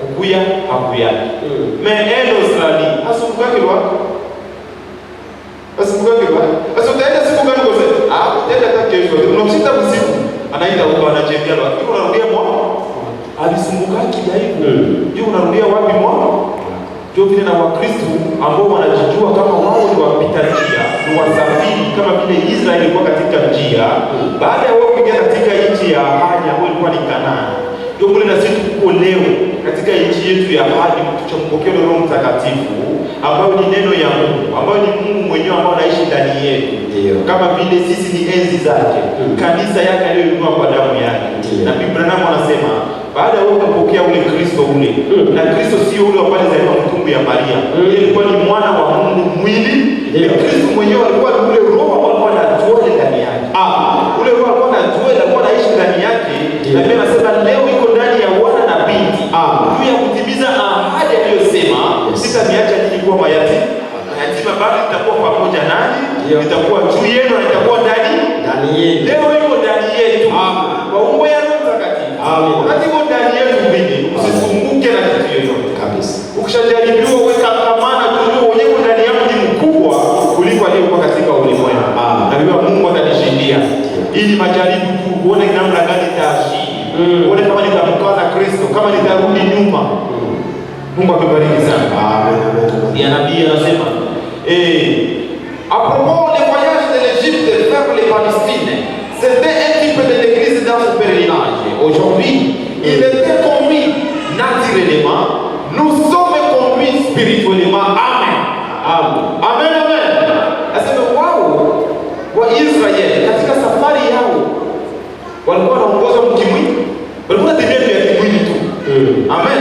A: Kukuya hakuya. Meendo Australia. Asumukake wako. Asumukake wako. Asa utaenda siku gani kwa sasa? Utaenda hata kesho. Unamsita usiku. Anaenda huko anachemkia leo. Hiyo unarudia mwa. Alisumukaki jaibu. Hiyo unarudia wapi mwa? Ndio vile na Wakristo ambao wanajijua kama wao ni wapita njia, ni wasafiri kama vile Israeli ilikuwa katika njia, baada ya wao kuingia katika nchi ya ahadi ambayo ilikuwa ni Kanaani. Ndio kule na sisi tuko leo katika nchi yetu ya ahadi, tuchampokea Roho Mtakatifu ambayo ni neno ya Mungu, ambayo ni Mungu mwenyewe ambaye anaishi ndani yetu. Kama vile sisi ni enzi zake, kanisa yake aliyoinua kwa damu yake. Na Biblia namo anasema baada ya kupokea ule Kristo ule, na Kristo sio ule ambaye alizaliwa mtumbo ya Maria. Yeye alikuwa ni mwana wa Mungu mwili. Kristo mwenyewe alikuwa ni ule roho ambao anatoa ndani yake. Ule roho alikuwa anatoa, alikuwa anaishi ndani yake. Na pia anasema leo iko ndani ya wana na binti. Juu ya kutimiza ahadi aliyosema, sitaniacha nyinyi kuwa mayatima. Yatima bali nitakuwa pamoja nanyi, nitakuwa juu yenu na nitakuwa ndani yenu. Leo iko ndani yetu. Kwa umbo ya Roho Mtakatifu. Wakati iko ndani yetu mimi, usisumbuke na kitu yoyote kabisa. Ukishajaribiwa weka kamana tujue wewe ndani yako ni mkubwa kuliko aliyekuwa katika ulimwengu. Na Biblia Mungu atanishindia. Ili majaribu tu uone namna gani nitaishi. Uone kama nitamkana Kristo, kama nitarudi nyuma. Mungu akubariki sana. Amen. Ya nabii anasema à propos des voyages de l'Égypte vers les Palestines, c'était un type de l'église dans ce pèlerinage. Aujourd'hui, il était conduit naturellement, nous sommes conduits spirituellement. Amen. Amen. Amen. Amen. Asema wao wa Israeli katika safari yao walikuwa wanaongozwa mkimwili, walikuwa tembea ya kimwili tu. Amen.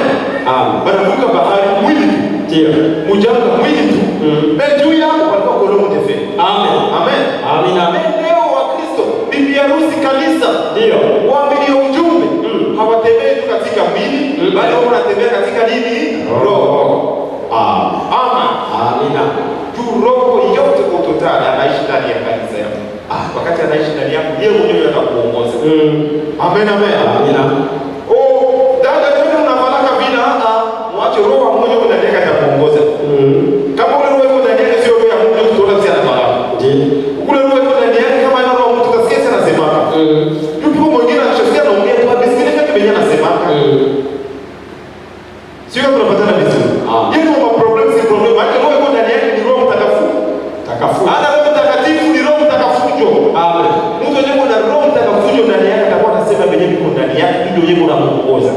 A: Wanavuka bahari mwili tu. Ndio. Mujanga mwili tu. Juu yao walikuwa kolomo tefe. Amen. Amen. Amina. Leo wa Kristo, bibi harusi kanisa. Ndio. Waamini ujumbe. Hawatembei tu katika mwili, bali wanatembea katika nini? Roho. Amen. Amina. Juu roho yote kwa totali anaishi ndani ya kanisa yako. Wakati anaishi ndani yako, yeye mwenyewe atakuongoza. Amen. Amen. Amina. Mwache roho wa Mungu ndani yake atakuongoza. Kama ule roho yuko ndani yake sio roho ya Mungu tutaona sisi anafahamu. Ule roho yuko ndani yake kama ana roho mtu kasikia sana sema. Yupo mwingine anachosikia anaongea tu abisikile kama mwenye anasema. Sio kama tunapatana vizuri. Yeye ndio problem si problem. Maana roho yuko ndani yake ni roho mtakatifu. Ana roho mtakatifu ni roho mtakatifu. Amen. Mtu yuko na roho mtakatifu ndani yake atakuwa anasema mwenye yuko ndani yake ndio yeye anamuongoza.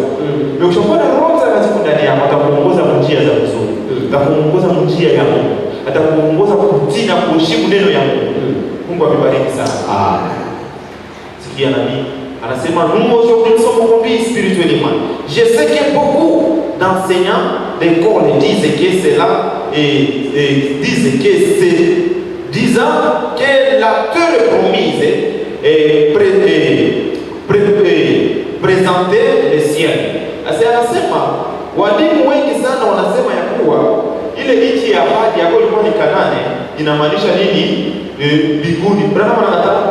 A: Ndio ukishakuwa na roho mtakatifu ndani yako atakuongoza njia za vizuri. Atakuongoza njia ya Mungu. Atakuongoza kutii na kuheshimu neno ya Mungu. Mungu akubariki sana. Sikia nabii anasema nous aujourd'hui nous sommes conduits spirituellement. Je sais que beaucoup d'enseignants d'école disent que cela disant que la terre promise présenter le ciel. Anasema walimu wengi sana wanasema ya kuwa ile nchi ya ahadi ambayo ilikuwa ni Kanaani inamaanisha nini? Mbinguni. Branham anataka.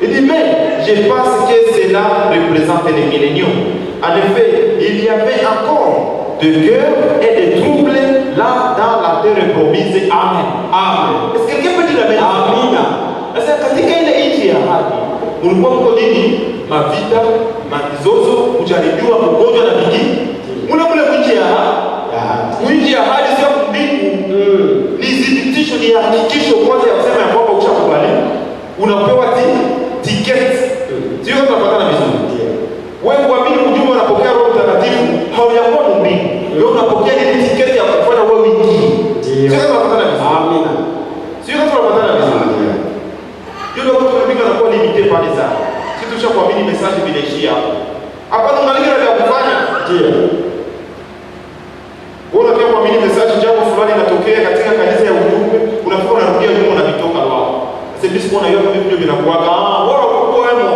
A: Il dit mais je pense que cela représente le millénium. En effet, il y avait encore de guerre et de troubles là dans la terre promise. Amen. Amen. Est-ce que quelqu'un peut dire amen? Amina. Sasa katika ile nchi ya ahadi ulikuwa mko nini? Mavita, mizozo, kujaribiwa, ugonjwa na vingine. Mule nchi ya ahadi sio mbingu. Sio kama tunapatana vizuri.
B: Amina.
A: Sio kama tunapatana vizuri. Yule mtu mpinga anakuwa limité pale sana. Sisi tushakuamini message vinaishia hapo. Hapa ndo malengo ya kufanya.
B: Ndio.
A: Wewe pia kuamini message jambo fulani linatokea katika kanisa ya ujumbe, unafikiri unarudia nyuma na vitoka wao. Sasa hivi simuona hiyo kama video vinakuwa wao kwa wemo.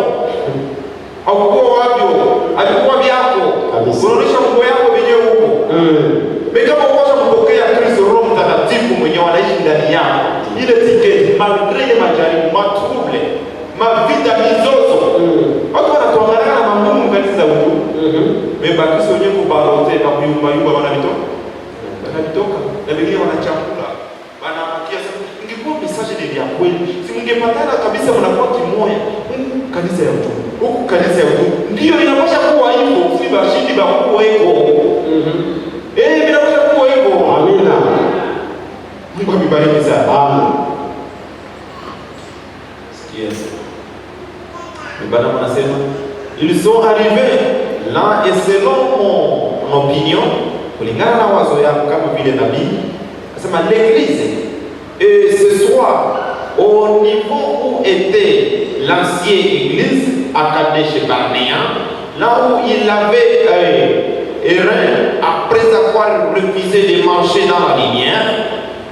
A: Au kwa wapi? Alikuwa vyako. Unaonesha mambo yako wenyewe huko. Kama ukosha kupokea Kristo Roho Mtakatifu mwenyewe anaishi ndani yako. Ile tiketi malgré majaribu, matrouble, mavita, mizozo. Watu wanatuangalia na mamungu kanisa za ujumbe. Mebakisha wenyewe kubarote na kuyumba wanavitoka. Wanavitoka. Na wengine wanachakula. Wanapakia sasa. Ingekuwa message ni ya kweli. Si mngepatana kabisa mnakuwa kimoja. Kanisa ya ujumbe. Huku kanisa ya ujumbe. Ndio inapaswa kuwa hivyo. Si bashindi bakubwa eko. Inapaswa kuwa hivyo.
B: Amina.
A: Mungu amebariki sana.
B: Amen.
A: Yes. Bwana anasema ils sont arrivés là et selon mon opinion, kulingana na wazo yangu kama vile nabii, anasema l'église et ce soir au niveau où était l'ancienne église à Kadesh Barnea, là où il avait erré après avoir refusé de marcher dans la lumière,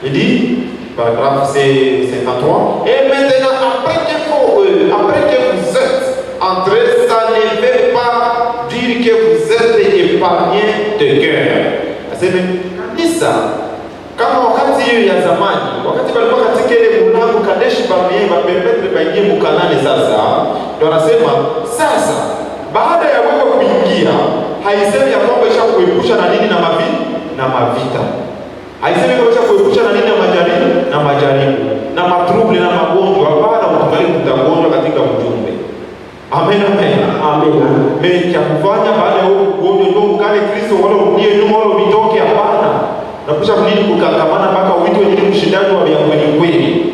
A: il dit paragraphe 53. Et maintenant, après que vous êtes entrés, ça ne veut pas dire que vous êtes épargnés de cœur. Aseme kanisa kama wakati hiyo ya zamani, wakati walikuwa katika ile mlango Kadesh Barnea wapermetre baingie mkanane. Sasa ndio anasema sasa, baada ya wewe kuingia, haisemi ya kwamba isha kuepusha na nini na mavita. Haisemi kama kuepusha na nini na majaribu na matrouble na magonjwa. Hapana, utakali kutagonjwa katika ujumbe. Amen, amen.
B: Amen.
A: Mecha kufanya baada ya huko ugonjwa ndio ukale Kristo wala urudie nyuma wala vitoke. Hapana. Na kisha kunini kukakamana mpaka uitwe ili mshindani wa vya kweli.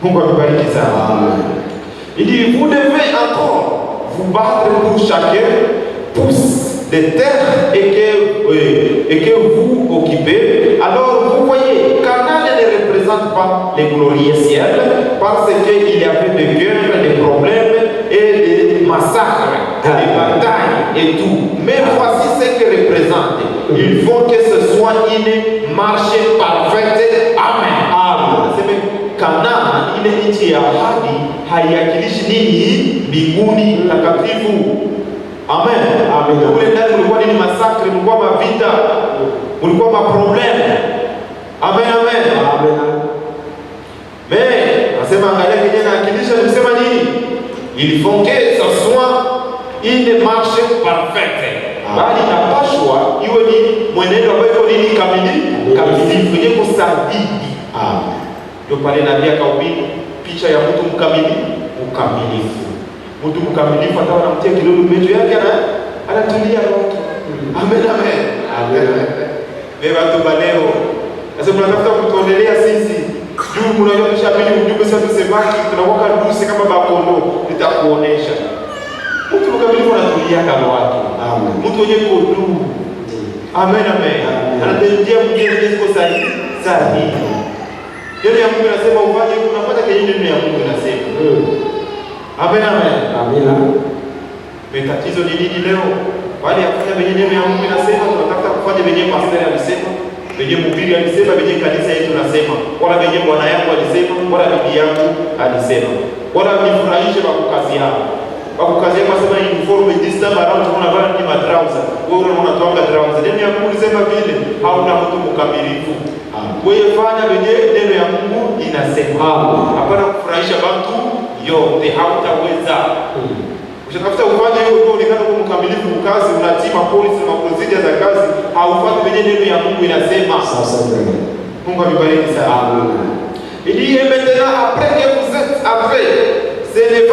A: Mungu akubariki sana.
B: Amen.
A: Il dit vous devez encore vous battre pour chacun pousse de terre et que vous occupez. Alors vous voyez, Canaan ne représente pas les glorieux ciels parce qu'il y avait des guerres, des problèmes et des massacres, des batailles et tout. Mais voici ce que représente. Il faut que ce soit une marche parfaite. Amen. Amen. Canaan ile nchi ya ahadi haiakilishi nini mbinguni takatifu. Amen. Amen. Kule ndani kulikuwa nini? Masakre, kulikuwa mavita, kulikuwa maprobleme. Amen, amen. Amen. Mais nasema angalia kenye naakilisha nisema nini? Il faut que ce soit une marche parfaite. Bali inapashwa iwe ni mwenendo ambao iko nini? Kamilifu, yenye kusadidi. Amen. Ndio pale nabii akahubiri picha ya mtu mkamilifu. Mtu mkamilifu hata anamtia kilolo mecho yake anatulia roho. Amen, amen. Amen. Wewe watu leo sasa mnatafuta kutuondelea sisi juu mnajua tushabili ujumbe sasa tusemaki tunakuwa dusi kama bakondo. Nitakuonesha mtu mkamilifu anatulia kama watu. Amen. Mtu mwenye kudu. Amen, amen. Anatendea mwingine kwa sahihi. Neno ya Mungu inasema ufanye unapata kile neno ya Mungu inasema. Amen, amen. Amina. Tatizo ni nini leo? Bali afanya venye neno ya Mungu inasema, tunataka kufanya venye pastor alisema, venye mhubiri alisema, venye kanisa yetu nasema, wala venye bwana yangu alisema, wala bibi yangu alisema. Wala nifurahishe bakukazi yangu. Bakukazi yangu asema uniform this time around tunavaa ni madrauza. Wewe unaona tuanga drauza. Neno ya Mungu inasema vile, hauna mtu mkamilifu. Wewe fanya venye neno ya Mungu inasema. Hapana kufurahisha watu yote, hautaweza. Ukitafuta ufanye hiyo ndio unaonekana kama mkamilifu kazi, unatii polisi na procedure za kazi, haufuati venye neno ya Mungu inasema. Sasa Mungu amebariki sana. Amen. Il dit maintenant après que vous êtes après, ça ne veut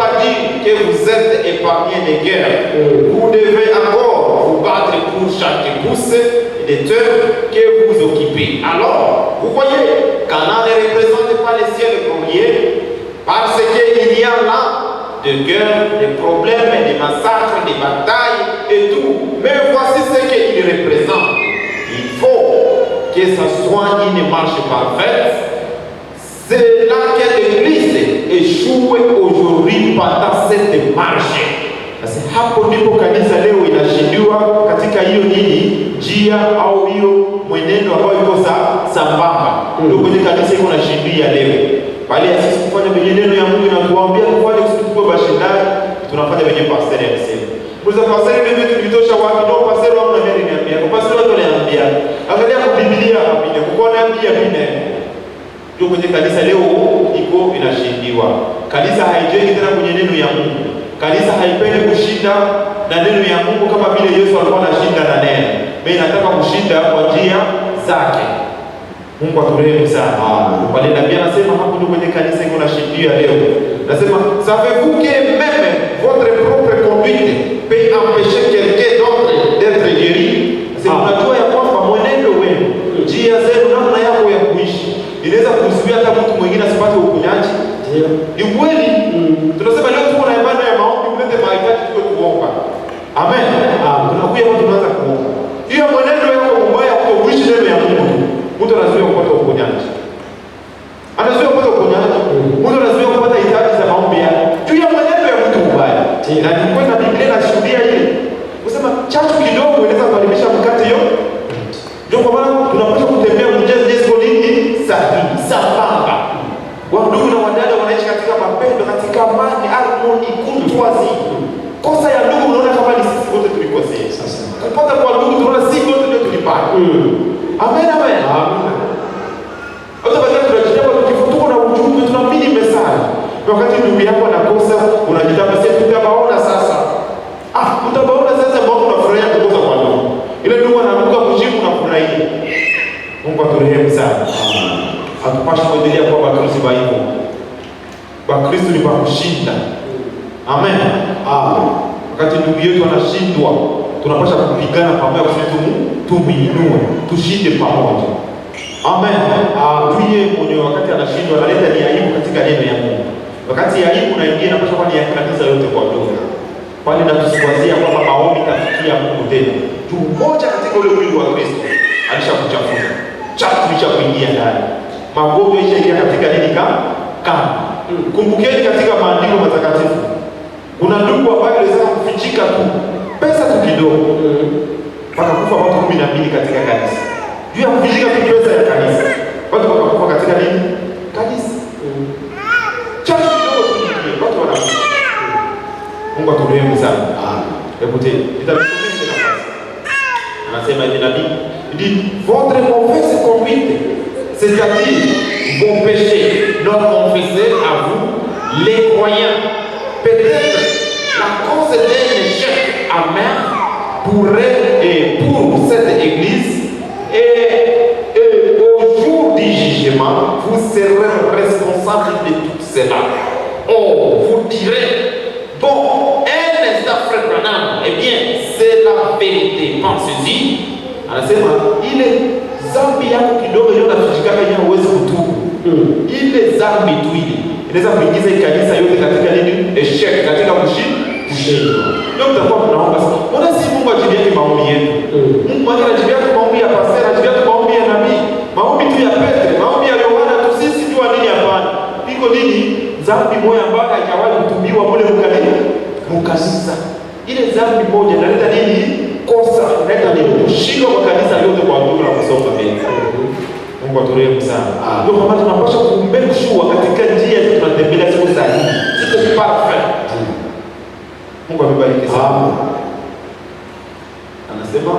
A: pas dire que vous êtes épargnés des guerres. Vous devez encore vous battre pour chaque pouce de terre que vous occupez. Alors, vous voyez, Canaan ne représente pas les ciels glorieux parce qu'il y a là des guerres, des problèmes, des massacres, des batailles et tout. Mais voici ce qu'il représente. Il faut que ce soit une marche parfaite, c'est là que l'Église échoue aujourd'hui pendant cette marche. Basi hapo ndipo kanisa leo inashindiwa katika hiyo njia au hiyo mwenendo ambao iko sambamba. Ndio kwenye kanisa iko nashindia leo. Bali sisi kufanya mwenendo ya Mungu na kuambia kufanya usikuwe bashindani, tunafanya wenye pastor anasema. Mwanzo pastor ndio tulitosha wapi? Ndio pastor wao na mimi niambia. Kwa pastor wao waliambia. Angalia kwa Biblia hapa pia. Kuona pia Biblia. Ndio kwenye kanisa leo iko inashindiwa. Kanisa haijengi tena kwenye neno ya Mungu. Kanisa haipendi kushinda na neno ya Mungu kama vile Yesu alikuwa anashinda na neno. Mimi nataka kushinda kwa njia zake. Mungu aturehemu sana. Wale nabii anasema hapo ndio kwenye kanisa iko nashindia leo. Nasema savez-vous que même votre propre conduite peut empêcher quelqu'un d'autre d'être guéri? Nasema unajua ya kwamba mwenendo wenu, njia zenu, namna yako ya kuishi inaweza kuzuia hata mtu mwingine asipate uponyaji. Ni kweli. Tunasema leo tuko na ibada ya maombi, mlete mahitaji tuwe kuomba. Amen. Tunakuja hapo tunaanza kuomba. Hiyo mwenendo yako mbaya kutokuishi neno ya Mungu. Mtu anazuia kupata uponyaji. Anazuia kupata uponyaji. Mtu anazuia kupata hitaji za maombi yake. Juu ya mwenendo ya mtu mbaya. Na ni kweli na Biblia inashuhudia hili. Kusema chachu kidogo inaweza kuharibisha mkate hiyo. Ndio kwa maana tunapaswa kutembea mjezo nini sahihi, sambamba. Wandugu na wadada wanaishi katika mapendo, katika amani, harmony, kuntuazi. Kosa ya ndugu unaona kama ni sisi wote tulikosea. Sasa kupata kwa ndugu tunaona sisi wote ndio tulipata. Amen, amen. Amen. Hata baada ya tunajitapa tukifutuka na ujumbe tunamini mesali. Wakati ndugu yako anakosa unajitapa sasa tutabaona sasa. Tutabaona sasa mbona unafurahia kukosa kwa ndugu. Ile ndugu anaanguka kujibu na kufurahia. Mungu aturehemu sana. Hatupashi kuendelea kwa Bakristo hivyo. Bakristo ni kushinda. Amen. Wakati ndugu yetu anashindwa, tunapaswa kupigana pamoja kusema tumuinue, tushinde pamoja. Amen. Tuye mwenye wakati anashindwa analeta ni aibu katika neno ya Mungu. Wakati ya aibu na ingine inapaswa kuwa ni ya kanisa yote kwa ujumla. Kwani na tusikwazia kwamba maombi tafikia Mungu tena. Tu mmoja katika ule mwili wa Kristo alishakuchafuka. Chafu kuingia ndani. Magonjwa ishaingia katika nini kama. Kumbukeni katika maandiko matakatifu. Kuna ndugu ambaye aliweza kufichika tu pesa tu kidogo. Mpaka kufa watu 12 katika kanisa. Juu ya kufichika tu pesa ya kanisa. Watu wakakufa katika nini? Kanisa. Chafu kidogo tu watu wanakufa. Mungu aturehemu sana. Hebu tena. Nitakusomea tena basi. Anasema hivi nabii, dit votre mauvaise conduite, c'est-à-dire vos péchés non confessés à vous, les croyants, peut-être la cause d'un échec amer pour cette église, et au jour du jugement, vous serez responsable de tout cela. Oh, vous direz, bon, un instant, frère Branham, eh bien, c'est la vérité. Pensez-y. Anasema ile zambi yako kidogo leo nafichika kwenye uwezo kutubu. Ile zambi tu ile inaweza kuingiza kanisa yote katika nini? Eshek, katika kushindwa. Ndio tutakuwa tunaomba sasa. Mbona si Mungu ajibiake maombi yetu? Mungu anajibiake maombi ya pastor, anajibiake maombi ya nabii, maombi tu ya Petro, maombi ya Yohana tu sisi tu nini hapana. Iko nini? Zambi moja ambayo haijawahi kutubiwa mule mkanisa. Ile zambi moja inaleta nini? Kosa, inaleta nini? Kushindwa kwa kanisa yote kwa ujumla kusonga mbele. Mungu aturehemu sana. Ndio kwa maana tunapaswa kumake sure katika njia zetu tunatembelea siku sahihi. Sisi ni perfect. Mungu amebariki sana. Anasema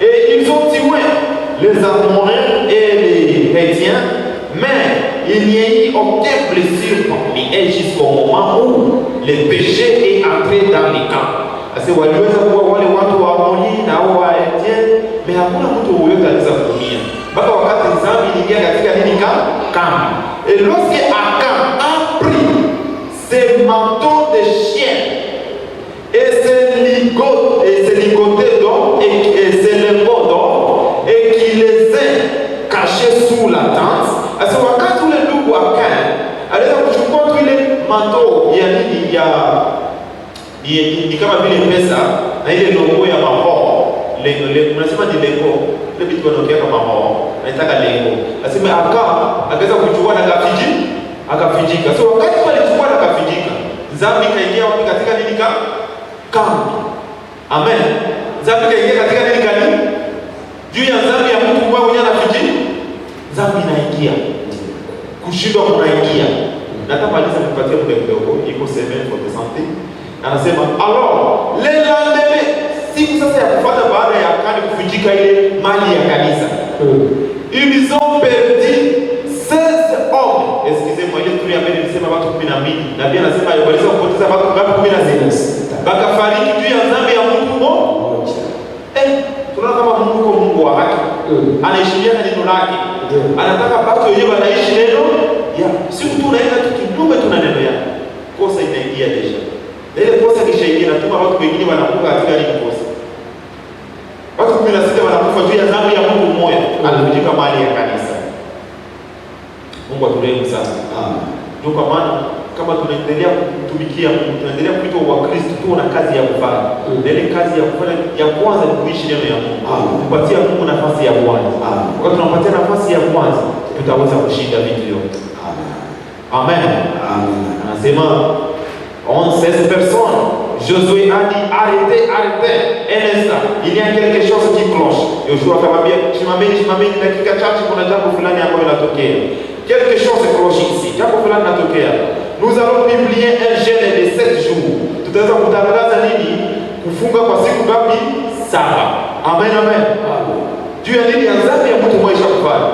A: ils ont tué les Amoréens et les Hétiens, mais il n'y a eu aucune blessure parmi eux jusqu'au moment où le péché est entré dans les camps. Asi waliweza kuwa wale watu wa Amoni na wa Hétiens, mais hakuna mtu yoyote anaweza kuumia. Mpaka wakati dhambi iliingia katika nini camp. Et lorsque Achan a pris ses manteaux de chien et ses ligotés d'or et ses lingots d'or et qu'il les a cachés sous la tente. Asi wakati ule ndugu Achan aliweza kuchukua tu ile manteau ya nini ni kama vile pesa na ile logo ya mapao. Unasema ni lengo. ile vitu wanaongea kama mama anataka lengo. Asema akaweza kuchukua na akafijika. So wakati walichukua na akafijika, dhambi kaingia wapi katika nini kambi. Amen. Dhambi kaingia katika nini kambi? Juu ya dhambi ya mtu mwenye anafijika, dhambi inaingia. Kushindwa kunaingia. Natamaliza nipatie muda kidogo, iko 7 something. Anasema, alors, le lendemain, siku sasa ya kufuata baada ya Akani kuvunjika ile mali ya kanisa. Ils ont perdu 16 hommes. Excusez-moi, ile tuli ambaye nilisema watu 12. Na pia anasema waliweza kupoteza watu ngapi? 16. Bakafariki juu ya dhambi ya mtu mmoja. Tunaona kama Mungu wa haki. Anaheshimia neno lake. Anataka watu wenyewe wanaishi neno ya siku tu unaenda kinyume tuna neno yake. Kosa inaingia deja. Ile kosa kishaingia na tuma watu wengine wanakufa katika ile kosa. Watu 16 wanakufa juu ya dhambi ya Mungu mmoja, anavunjika mali ya kanisa. Mungu aturehemu sana. Ndio kwa maana kama tunaendelea kutumikia Mungu, tunaendelea kuitwa Wakristo, tuna kazi ya kufanya. Na ile kazi ya kufanya ya kwanza ni kuishi neno ya Mungu. Kupatia Mungu nafasi ya kwanza. Kwa tunampatia nafasi ya kwanza, tutaweza kushinda vitu vyote. Amen. Anasema on 16 personnes. Josué a dit arrêtez un instant. Il y a quelque chose qui cloche. Yoshua akamwambia simameni dakika chache, kuna jambo fulani ambalo linatokea. Quelque chose cloche ici. Jambo fulani linatokea. Nous allons publier un jeûne de 7 jours. Tutaweza kutangaza nini? Kufunga kwa siku ngapi? 7. Amen. Juu ya nini? Dhambi ya mtu mmoja kufanya.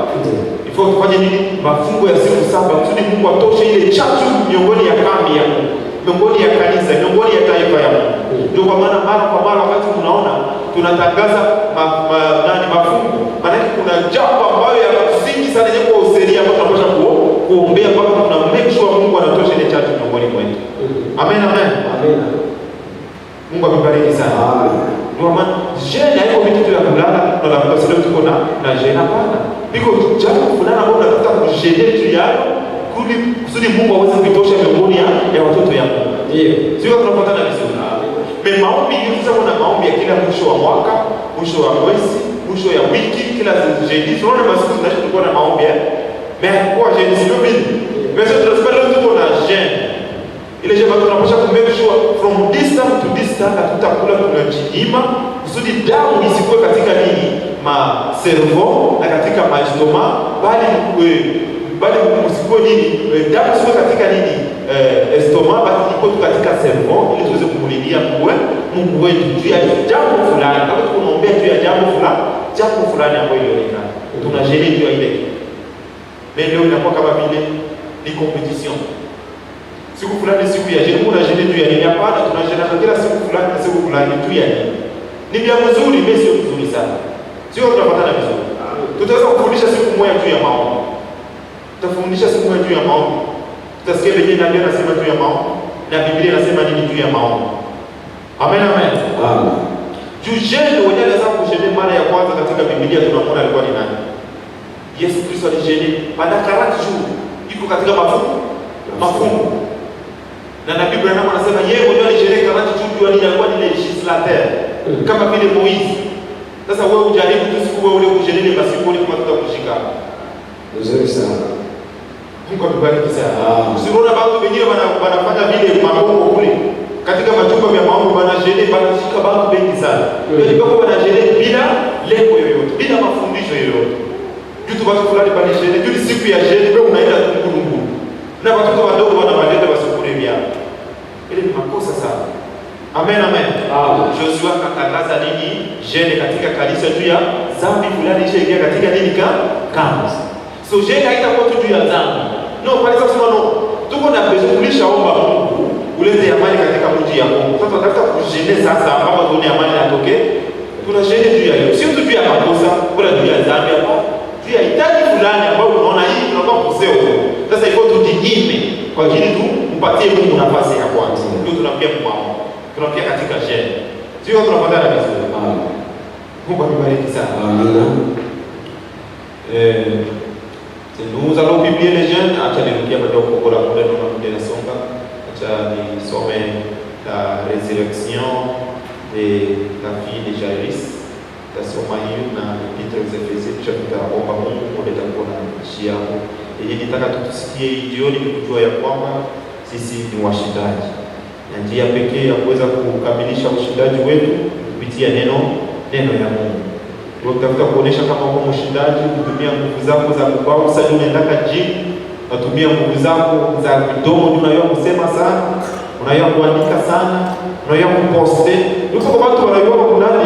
A: Ifo tufanye nini? Mafungo ya siku 7 kusudi Mungu atoshe ile chachu miongoni ya kambi ya Mungu, miongoni ya kanisa, miongoni ya taifa ya Mungu. Ndio kwa maana mara kwa mara wakati tunaona tunatangaza mafungo, maana kuna jambo ambayo ya msingi sana yenye kwa useria ambayo tunapaswa kuombea mpaka tuna make sure Mungu anatosha ile chachu miongoni mwetu. Amen. Mungu akubariki sana. Ndio maana jeune haiko vitu tu ya kulala na la mtasema tuko na jeune hapana. Biko jambo fulani ambalo tunataka kujene tu yao kusudi Mungu aweze kutosha miongoni ya watoto ya Mungu. Ndio. Sio tunapatana vizuri. Mais maombi hiyo sasa kuna maombi ya kila mwisho wa mwaka, mwisho wa mwezi, mwisho ya wiki, kila jeudi. Tunaona masiku tunashukua na maombi mais kwa jeudi sio vile. Mais sasa tunasema tuko na jeune. Ile jambo tunapaswa ku make sure from this time to this time tutakula tunajinyima kusudi damu isikue katika nini? Cerveau na katika estoma, bali msikue nini? Damu isikue katika nini? Estoma, bali iko katika cerveau ili tuweze kumulilia Mungu wetu juu ya jambo fulani. Kama tunaombea juu ya jambo fulani ambayo ilionekana. Tunajeli juu ya ile. Mais leo inakuwa kama vile ni competition. Siku fulani siku ya jeudi, kuna jeudi juu ya nini? Hapana, tunajena kila siku fulani na siku fulani juu ya nini? Ni vya mzuri, mimi sio mzuri sana. Sio tunapatana vizuri. Tutaweza kufundisha siku moja juu ya maombi. Tutafundisha siku moja juu ya maombi. Tutasikia Biblia inasema juu ya maombi na Biblia inasema nini juu ya maombi. Amen. Juu jeudi wenyewe anaweza kushiriki mara ya kwanza katika Biblia tunamwona alikuwa ni nani? Yesu Kristo alijeni baada ya 40 jours iko katika mafungo. Na Nabii Branham anasema yeye mwenyewe alisherehekea 40 jours juu alikuwa ni legislateur kama vile Moizi. Sasa wewe ujaribu tu siku wewe ule kujenele basi kule kama tutakushika.
B: Nzuri sana.
A: Mungu akubariki sana. Usiona watu wengine wanafanya vile maombi kule. Katika majumba ya maombi wanajene wanashika watu wengi sana. Ndio kwa wanajene bila lengo yoyote, bila mafundisho yoyote. Kitu watu fulani banijene, juu siku ya jene wewe unaenda Mungu. Na watoto wadogo wanabadilika wasikule vya. Ile ni makosa sana. Amen. Joshua akatangaza nini? Jeune katika kanisa juu ya dhambi fulani ishaingia katika nini kama. So jeune haitakuwa tu juu ya dhambi. No, pale sasa no. Tuko na besoin omba Mungu ulete amani katika mji ya Mungu. Sasa tunataka kujene sasa ambapo tuone amani inatokea. Tuna jeune juu ya hiyo. Sio tu juu ya makosa, wala juu ya dhambi hapo. Juu ya hitaji fulani ambapo unaona hii tunakuwa kuseo. Sasa iko tujinyime kwa ajili tu mpatie Mungu nafasi ya kwanza. Ndio tunampia Mungu. Tunapia katika jeune. Sio tunapatana vizuri. Mungu akubariki sana. Nous allons publier les jeunes. Acha nirukia baada ya kukola kule na mdela songa. Acha nisome la résurrection de la fille de Jairus. Tasoma hiyo na Epitre aux Efesiens kisha tutaomba Mungu kuleta kuona nchi yako. Ili nitaka tusikie hii jioni ni kujua ya kwamba sisi ni washindaji. Na njia pekee ya kuweza kukamilisha ushindaji wetu kupitia neno ya Mungu. Tunatafuta kuonesha kama uko mshindaji, kutumia nguvu zako za kubao. Sasa unaendaka gym, unatumia nguvu zako za kidogo, unayua kusema sana, unayua kuandika sana, unayua kuposte. Yuko kwa watu wanayua kunani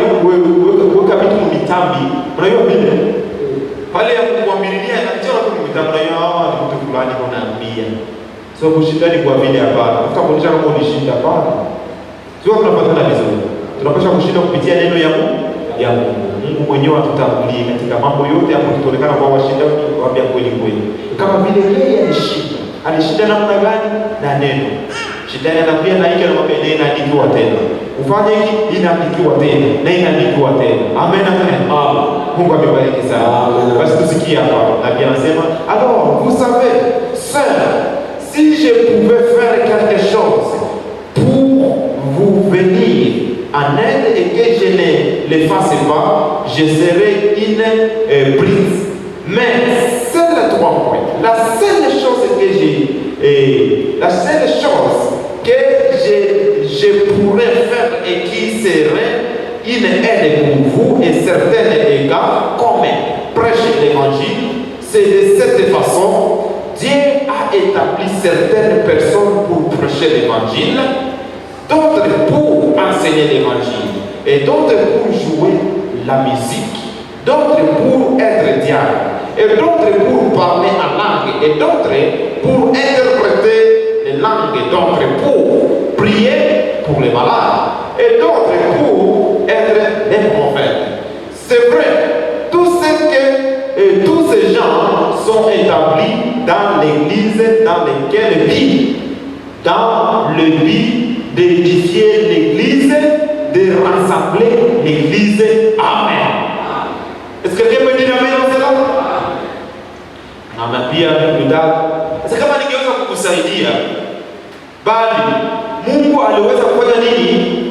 A: kuweka vitu mitambi. Unayua vile. Pale ya kuambilia na njoo kwa mitambi, unayua hawa ni mtu fulani unaambia. So kushindani kwa vile hapana. Tunataka kuonesha kama unishinda hapana. Sio tunapatana vizuri. Tunapaswa kushinda kupitia neno ya Mungu. Mungu mwenyewe atutangulie katika mambo yote hapo, tutaonekana kwa washindaji waambia kweli. Kama vile yeye alishinda namna gani na neno. Shetani anakuja na hiki anamwambia neno inaandikiwa tena. Ufanye hiki inaandikiwa tena na inaandikiwa tena. Amen. Mungu amebariki sana. Basi tusikie hapa. Nabii anasema, "Alors, vous savez, sœurs, si je pouvais faire quelque chose pour vous venir en aide et que je ne le fasse pas, je serai une prise. Mais seul 3 points. La seule chose que je pourrais faire et qui serait une aide pour vous et certains égards, comme prêcher l'évangile, c'est de cette façon Dieu a établi certaines personnes pour prêcher l'évangile, d'autres pour enseigner l'évangile, et d'autres pour jouer la musique, d'autres pour être diacre, et d'autres pour parler en langue, et d'autres pour interpréter les langues, d'autres pour prier pour les malades, et d'autres pour être des prophètes. C'est vrai, tous ces gens sont établis dans l'église dans laquelle vivent, dans le but d'édifier l'église, de rassembler l'église. Amen. Est-ce que quelqu'un peut dire amen dans cela? Amen. Pia ndugu, sasa kama ningeweza kukusaidia, bali Mungu aliweza kufanya nini?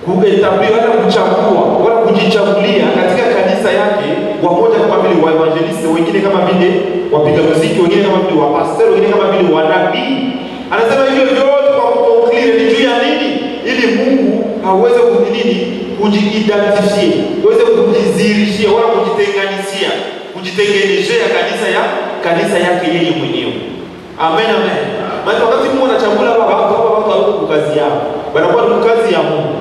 A: Kuetablia wala kuchagua wala kujichagulia katika kanisa yake wamoja kama vile wa evangelisti, wengine kama vile wapiga muziki, wengine kama vile wapastor, wengine kama vile wanabii. Anasema hivyo vyote kwa kuclear ni juu ya nini? Ili Mungu aweze kujiidentify, aweze kujidhihirishia wala kujitengenezea kanisa yake yeye mwenyewe. Amen. Maana wakati Mungu anachagua watu wa kazi yao, wanakuwa ni kazi ya Mungu.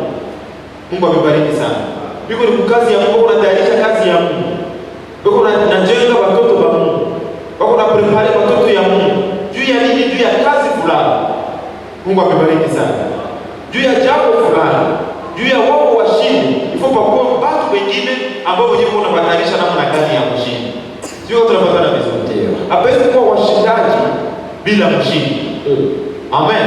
A: Mungu amebariki sana. Biko ni kazi ya Mungu, unatayarisha kazi ya Mungu. Biko unajenga watoto wa Mungu. Biko unaprepare watoto ya Mungu. Juu ya nini? Juu ya kazi fulani. Mungu amebariki sana. Juu ya jambo fulani. Juu ya wao washindi. Ifo kwa watu wengine ambao wenyewe wanabatarisha namna gani ya mshindi. Sio tunapatana vizuri. Hapaswi kuwa washindaji bila mshindi. Amen.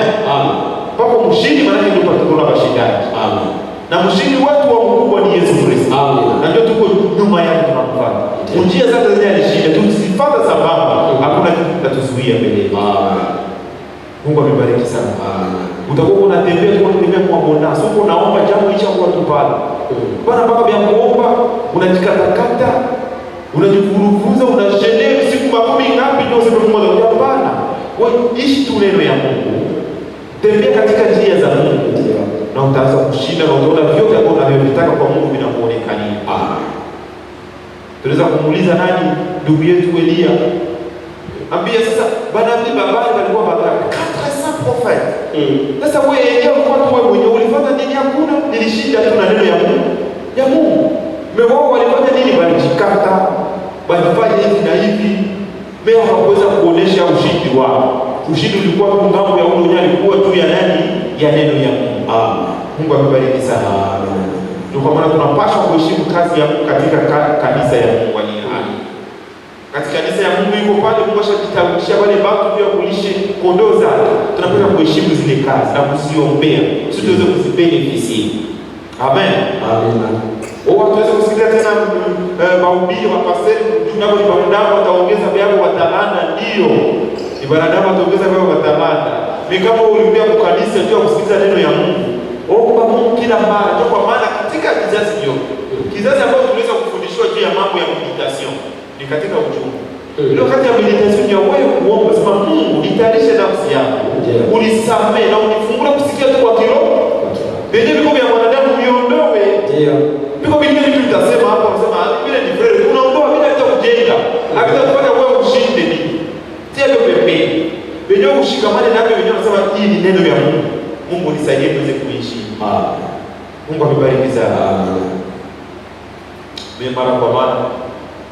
A: Pako mshindi maana ndio tutakuwa washindaji. Amen. Na mshindi wetu wa mkubwa ni Yesu Kristo. Amen. Na ndio tuko nyuma yake tunamfuata. Njia zote zile alishinda, tusifuata sababu hakuna kitu kitatuzuia mbele. Amen. Mungu amebariki sana. Amen. Utakuwa unatembea kwa bonus, uko unaomba jambo licha kwa tu pale. Bwana mpaka vya kuomba, unajikatakata, unajifurufuza, unashenea siku makumi ngapi ndio useme mmoja hapana. Wewe ishi tu neno ya Mungu. Tembea katika njia za Mungu. Na utaanza kushinda na utaona vyote ambavyo unavyotaka kwa Mungu vinakuonekania. Tunaweza kumuuliza nani? Ndugu yetu Elia. Ambia sasa banabii babani walikuwa wanataka 400 prophètes. Sasa wewe Elia ulikuwa tu wewe mwenyewe ulifanya nini? Hakuna, nilishinda tu na neno ya Mungu. Wao walifanya nini? Walijikata, walifanya hivi na hivi. Mimi hawakuweza kuonesha ushindi wao. Ushindi ulikuwa kwa ngambo ya ule alikuwa tu ya nani? Ya neno ya Mungu. Mungu amebariki sana. Ndio kwa maana tunapaswa kuheshimu kazi ya Mungu katika kanisa ya Mungu aliye hai. Katika kanisa ya Mungu iko pale, Mungu ashajitambulisha wale watu pia kulishe kondoo zake. Tunapaswa kuheshimu zile kazi na kuziombea, sisi tuweze kuzibenefisi. Amen. Wao tuweze kusikia tena mahubiri wa pastor tunao ni wanadamu wataongeza vyao watalanda, ndio. Ni wanadamu wataongeza vyao watalanda. Ni kama ulimbia kwa kanisa ndio kusikiza neno ya Mungu. Omba Mungu kila mara, kwa maana katika kizazi hiyo Kizazi ambacho tunaweza kufundishwa juu ya mambo ya meditation ni katika ujumbe. Leo kati ya meditation ya wewe kuomba sema Mungu nitayarishe nafsi yako. Unisamehe na unifungule kusikia tu kwa kiroho. Bende viko vya mwanadamu viondoe. Ndio. Viko vingine vitu nitasema hapo nasema vile ni frere unaondoa bila hata kujenga. Hata kufanya wewe ushinde nini? Tia hiyo pembeni. Wenyewe ushikamane na hapo wenyewe wanasema hii ni neno ya Mungu. Mungu nisaidie tuweze kuishi. Mungu amebariki sana. Mimi mara kwa mara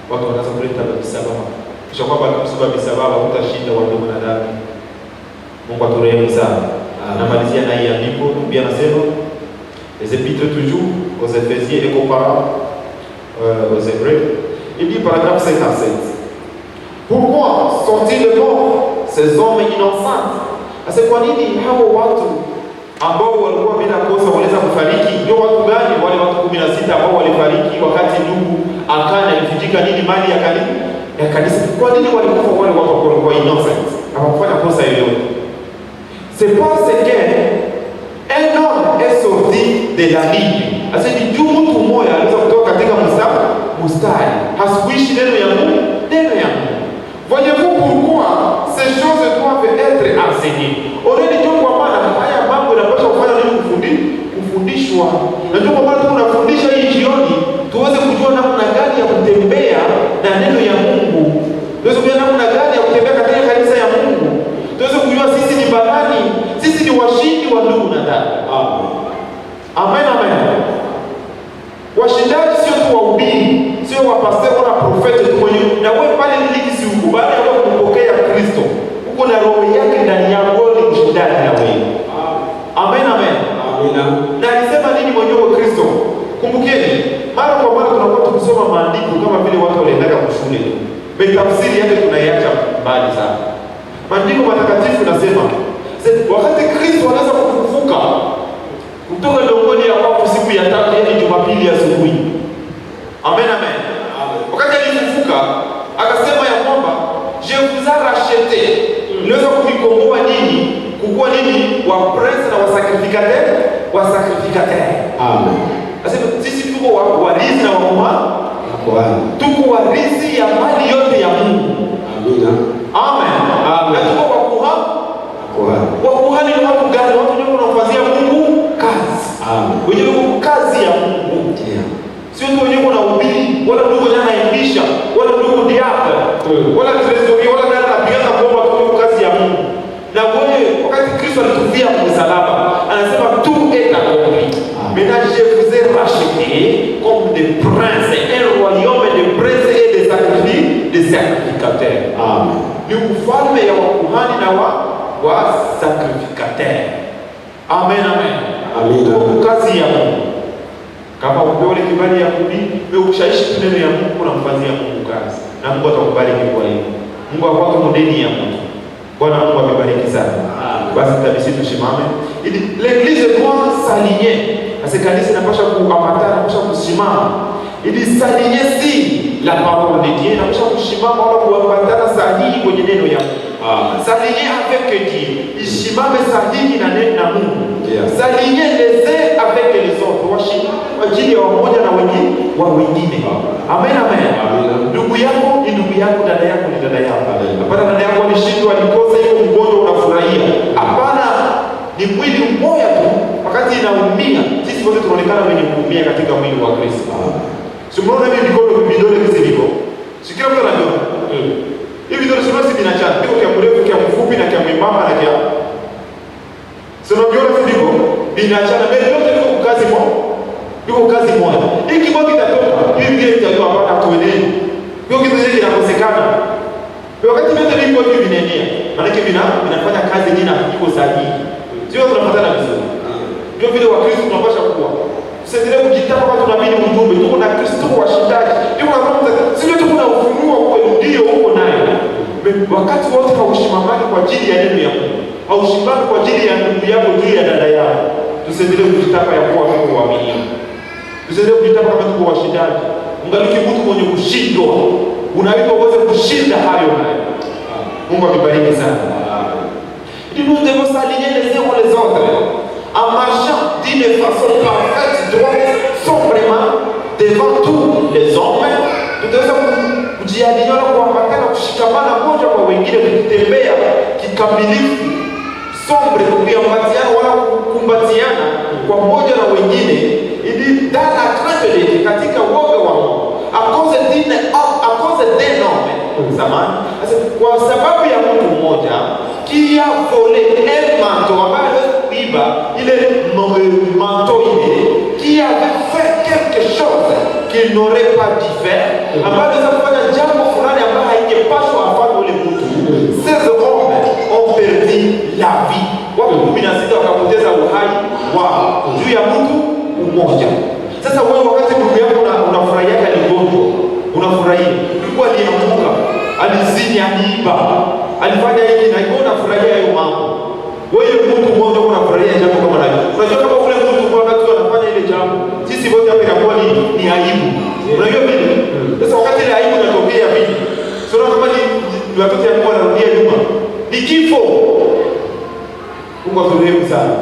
A: watu wanaanza kuleta misababa. Kisha kwamba kusaba misababa utashinda watu na dada. Mungu aturehemu sana. Namalizia na hii andiko, Biblia inasema les épîtres toujours aux Éphésiens et comparant aux Hébreux. Il dit paragraphe 57. Pourquoi sont-ils morts ces hommes innocents? Asa kwa nini hao watu ambao walikuwa bila kosa wanaweza kufariki? Ndio watu gani? Wale watu 16 ambao walifariki wakati ndugu Akani alifitika nini mali ya kanisa. Kwa nini walikufa wale watu walikuwa innocent? Hawakufanya kosa yoyote. C'est parce qu'un homme est sorti de la ligne. Asa ni juu mtu mmoja anaweza kutoka katika mstari. Hasikuishi neno ya Mungu. Voyez-vous pourquoi ces choses doivent être enseignées? Already ndio kwa maana haya mambo yanapaswa kufanya nini? Kufundishwa. Na ndio kwa maana tunafundisha hii jioni tuweze kujua namna gani ya kutembea na neno ya Mungu. Tuweze kujua namna gani ya kutembea katika kanisa ya Mungu. Tuweze kujua sisi ni barani, sisi ni washindi wa ndugu na dada. Amen. Washindaji sio tu wahubiri, sio wapasteri wala profeti tu mwenye. Na wewe pale niliki si ukubali au kupokea Kristo. Uko na roho yake ndani yako ni mshindaji na wewe. Amen. Na alisema nini mwenyewe Kristo? Kumbukeni, mara kwa mara tunakuwa tukisoma maandiko kama vile watu waliendaka shule tu. Tafsiri yake tunaiacha mbali sana. Maandiko matakatifu nasema, wakati Kristo anaanza kufufuka kutoka miongoni ya wafu siku ya tatu, yaani Jumapili asubuhi. Amen. Wakati alifufuka, akasema ya kwamba je vous a racheté. Niweza kuvikomboa nini? Kukuwa nini? Wa prince na wasakrifikateur. Amen. Asema sisi tuko warithi na wakuhani. Tuko warithi ya mali yote ya Mungu. Amen. Na tuko wakuhani. Wakuhani ni watu gani? Watu ndio wanafanyia Mungu kazi. Wenyewe kazi ya Mungu. Sio tu wenyewe wanahubiri, wala ndugu anaimbisha, wala ndugu diaka, wala trezori, wala nani anapigana kuomba kwa kazi ya Mungu. Na wewe wakati Kristo alitufia kwa msalaba, anasema tout est accompli. Maintenant je vous ai racheté comme des princes, un royaume de princes et de sacrificateurs. Amen. Ni ufalme ya wakuhani na wa sacrificateurs. Amen. Kazi ya Mungu. Kama upewe ile kibali ya kuhubiri, wewe ukishaishi neno ya Mungu unamfanyia Mungu kazi. Na Mungu atakubariki kwa hiyo. Mungu akwako modeni ya Mungu. Bwana Mungu amebariki sana. Basi tabisi tusimame. Ili l'église doit s'aligner. Parce que kanisa inapaswa kuambatana, inapaswa kusimama. Ili s'aligner si la parole de Dieu, inapaswa kusimama wala kuambatana sahihi kwenye neno ya Mungu. S'aligner avec Dieu. Isimame sahihi na neno la Mungu. S'aligner les uns avec les autres. Washimame kwa ajili ya wamoja na wengine. Amen. Ndugu yako ni ndugu yako, dada yako ni dada yako. Hapana dada yako alishindwa, alikosa hiyo mgonjwa unafurahia. Hapana, ni mwili mmoja tu. Wakati inaumia, sisi wote tunaonekana wenye kuumia katika mwili wa Kristo. Simuona hivi vidole hizi viko. Sikira mtu anajua. Hivi vidole sio si binachana. Ndio kia mrefu, kia mfupi na kia mwembamba na kia. Sio ndio viko binachana. Mbele yote viko kazi moja. Yuko kazi moja. Hiki moja kitatoka. Hivi vile vitajua hapana tuendelee. Hiyo kitu hiki kinakosekana. Wakati vyote viko hivi vinaenea. Maana vinafanya kazi nyingine iko sahihi. Sio tunapatana vizuri. Ndio vile wa Kristo tunapaswa kuwa. Usiendelee kujitapa watu tunaamini ujumbe. Tuko na Kristo washindaji. Ndio kwa sababu sio tu kuna ufunuo kwa ndio huko naye. Wakati wote haushimamani kwa ajili ya neno ya Mungu. Haushimamani kwa ajili ya ndugu yako juu ya dada yako. Tusiendelee kujitapa ya kuwa Mungu waaminifu. Tusiendelee kujitapa kama tuko washindaji. Ungaliki mtu mwenye kushindwa. Unaitwa uweze kushinda hayo nayo. Mungu akubariki sana. Nous devons s'aligner les uns les autres en marchant d'une façon parfaite, droite, sobrement, devant tous les hommes, tutaweza kujiadiliana kuambatana, kushikamana moja kwa wengine, kutembea kikamilifu, sombre, kuambatiana wala kukumbatiana kwa moja na wengine, ili dala trembele katika woga wa Mungu. Akoze d'un homme zamani, kwa sababu ya mtu mmoja kia vole manto ambaye aliweza kuiba ile manto ile, qui avait fait quelque chose qu'il n'aurait pas dû faire, ambaye aliweza kufanya jambo fulani ambaye haingepaswa afanye ule mtu. Ces hommes ont perdu la vie. Watu 16 wakapoteza uhai wao juu ya mtu mmoja. Sasa wewe wakati ndugu yako unafurahia aligonjwa, unafurahia ulikuwa alianguka, alizini, aliiba, alifanya hiki na hiyo, unafurahia hayo mambo. Wewe mtu mmoja unafurahia jambo kama hilo. Unajua kama ule mtu kwa wakati anafanya ile jambo, sisi wote hapa inakuwa ni aibu. Unajua vile? Sasa wakati ile aibu inatokea vipi? Sio kama ni watoto ya kwa narudia nyuma. Ni kifo. Mungu atuelewe sana.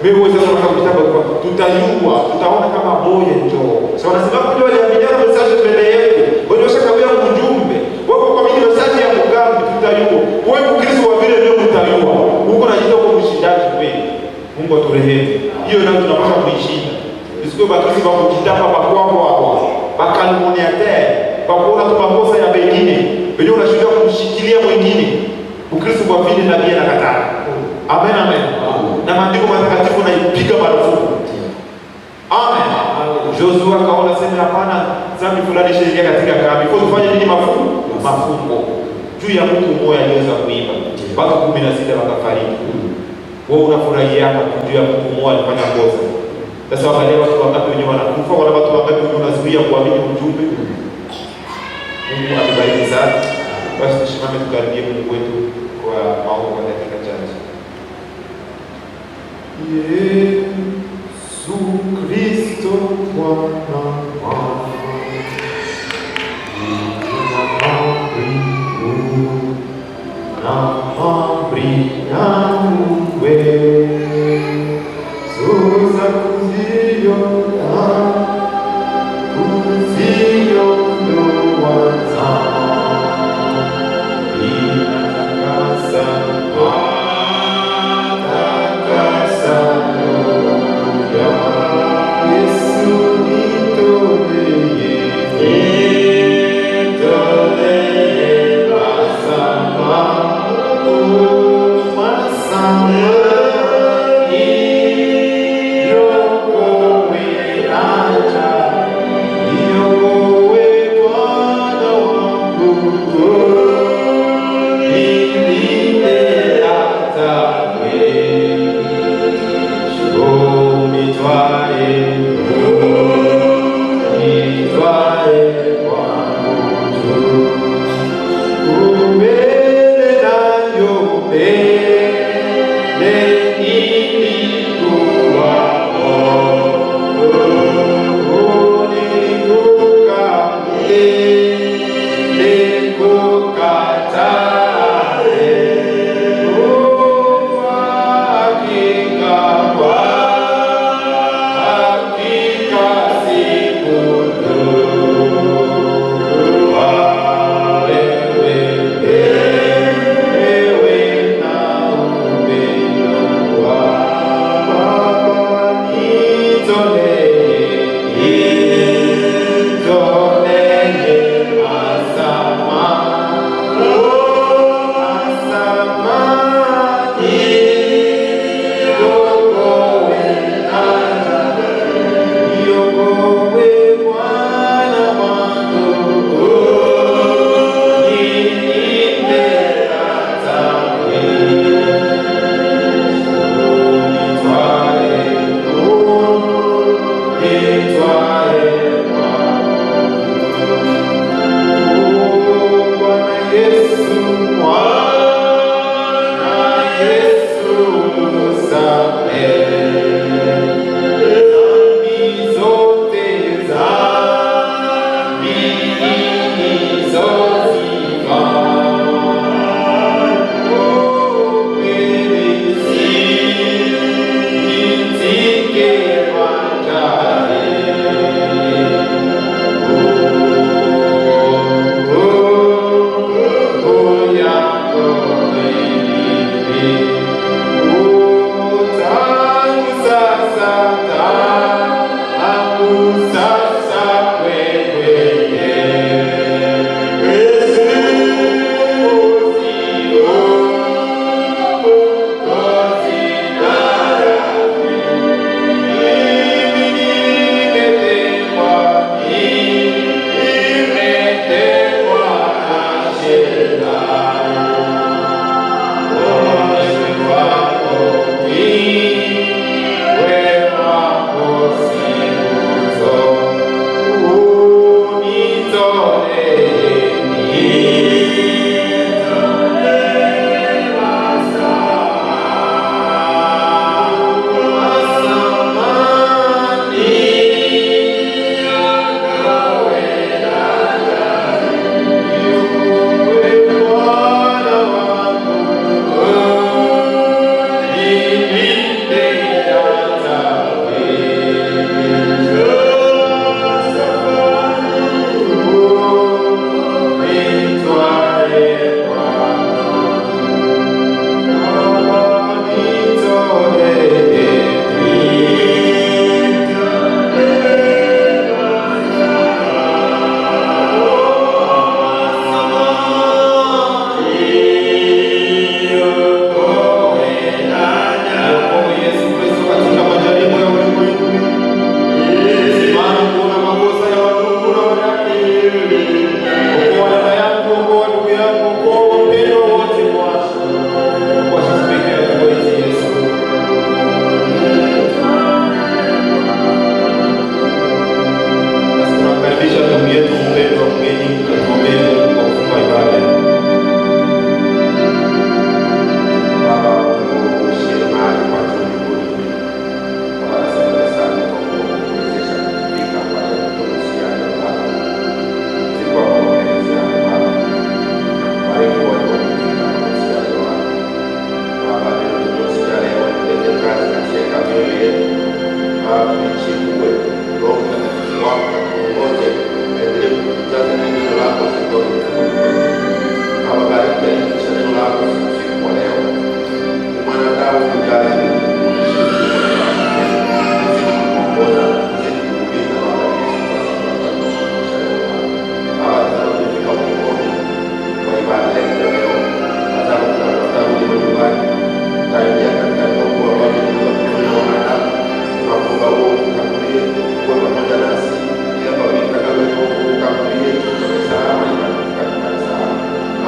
A: Wewe uweze kusoma kitabu kwa tutajua, tutaona kama moyo njoo. Sasa wanasema kwa wale vijana message mbele yetu. Wao washakabia ujumbe. Wao kwa mimi message ya mgambi tutajua. Wewe Mkristo wa vile ndio mtajua. Mungu anajitoa kwa mshindaji kweli. Mungu aturehemu. Hiyo ndio tunapaswa kuishinda. Isiko bakristo wa kujitapa makwako hapo. Bakalmoniate, bakuona tu makosa ya wengine. Wewe unashinda kumshikilia mwingine. Ukristo kwa vile na bia na kataa. Amen, amen. Na maandiko matakatifu naipiga marufuku. Amen. Joshua kaona sema hapana, dhambi fulani sheria katika kambi. Kwa tufanye nini? Mafungo. Juu ya mtu mmoja aliweza kuiba. Watu 16 wakafariki. Wewe unafurahia hapa juu ya mtu mmoja alifanya kosa. Sasa wale watu wangapi wenyewe wanakufa, wala watu wangapi wenyewe wanazuia kuamini ujumbe. Mungu atubariki sana. Basi tusimame tukaribie Mungu wetu kwa maombi kwa dakika chache. Yesu Kristo Bwana wangu, na amri yangu wewe, suza kuziona ndoa zangu.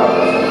A: Baba.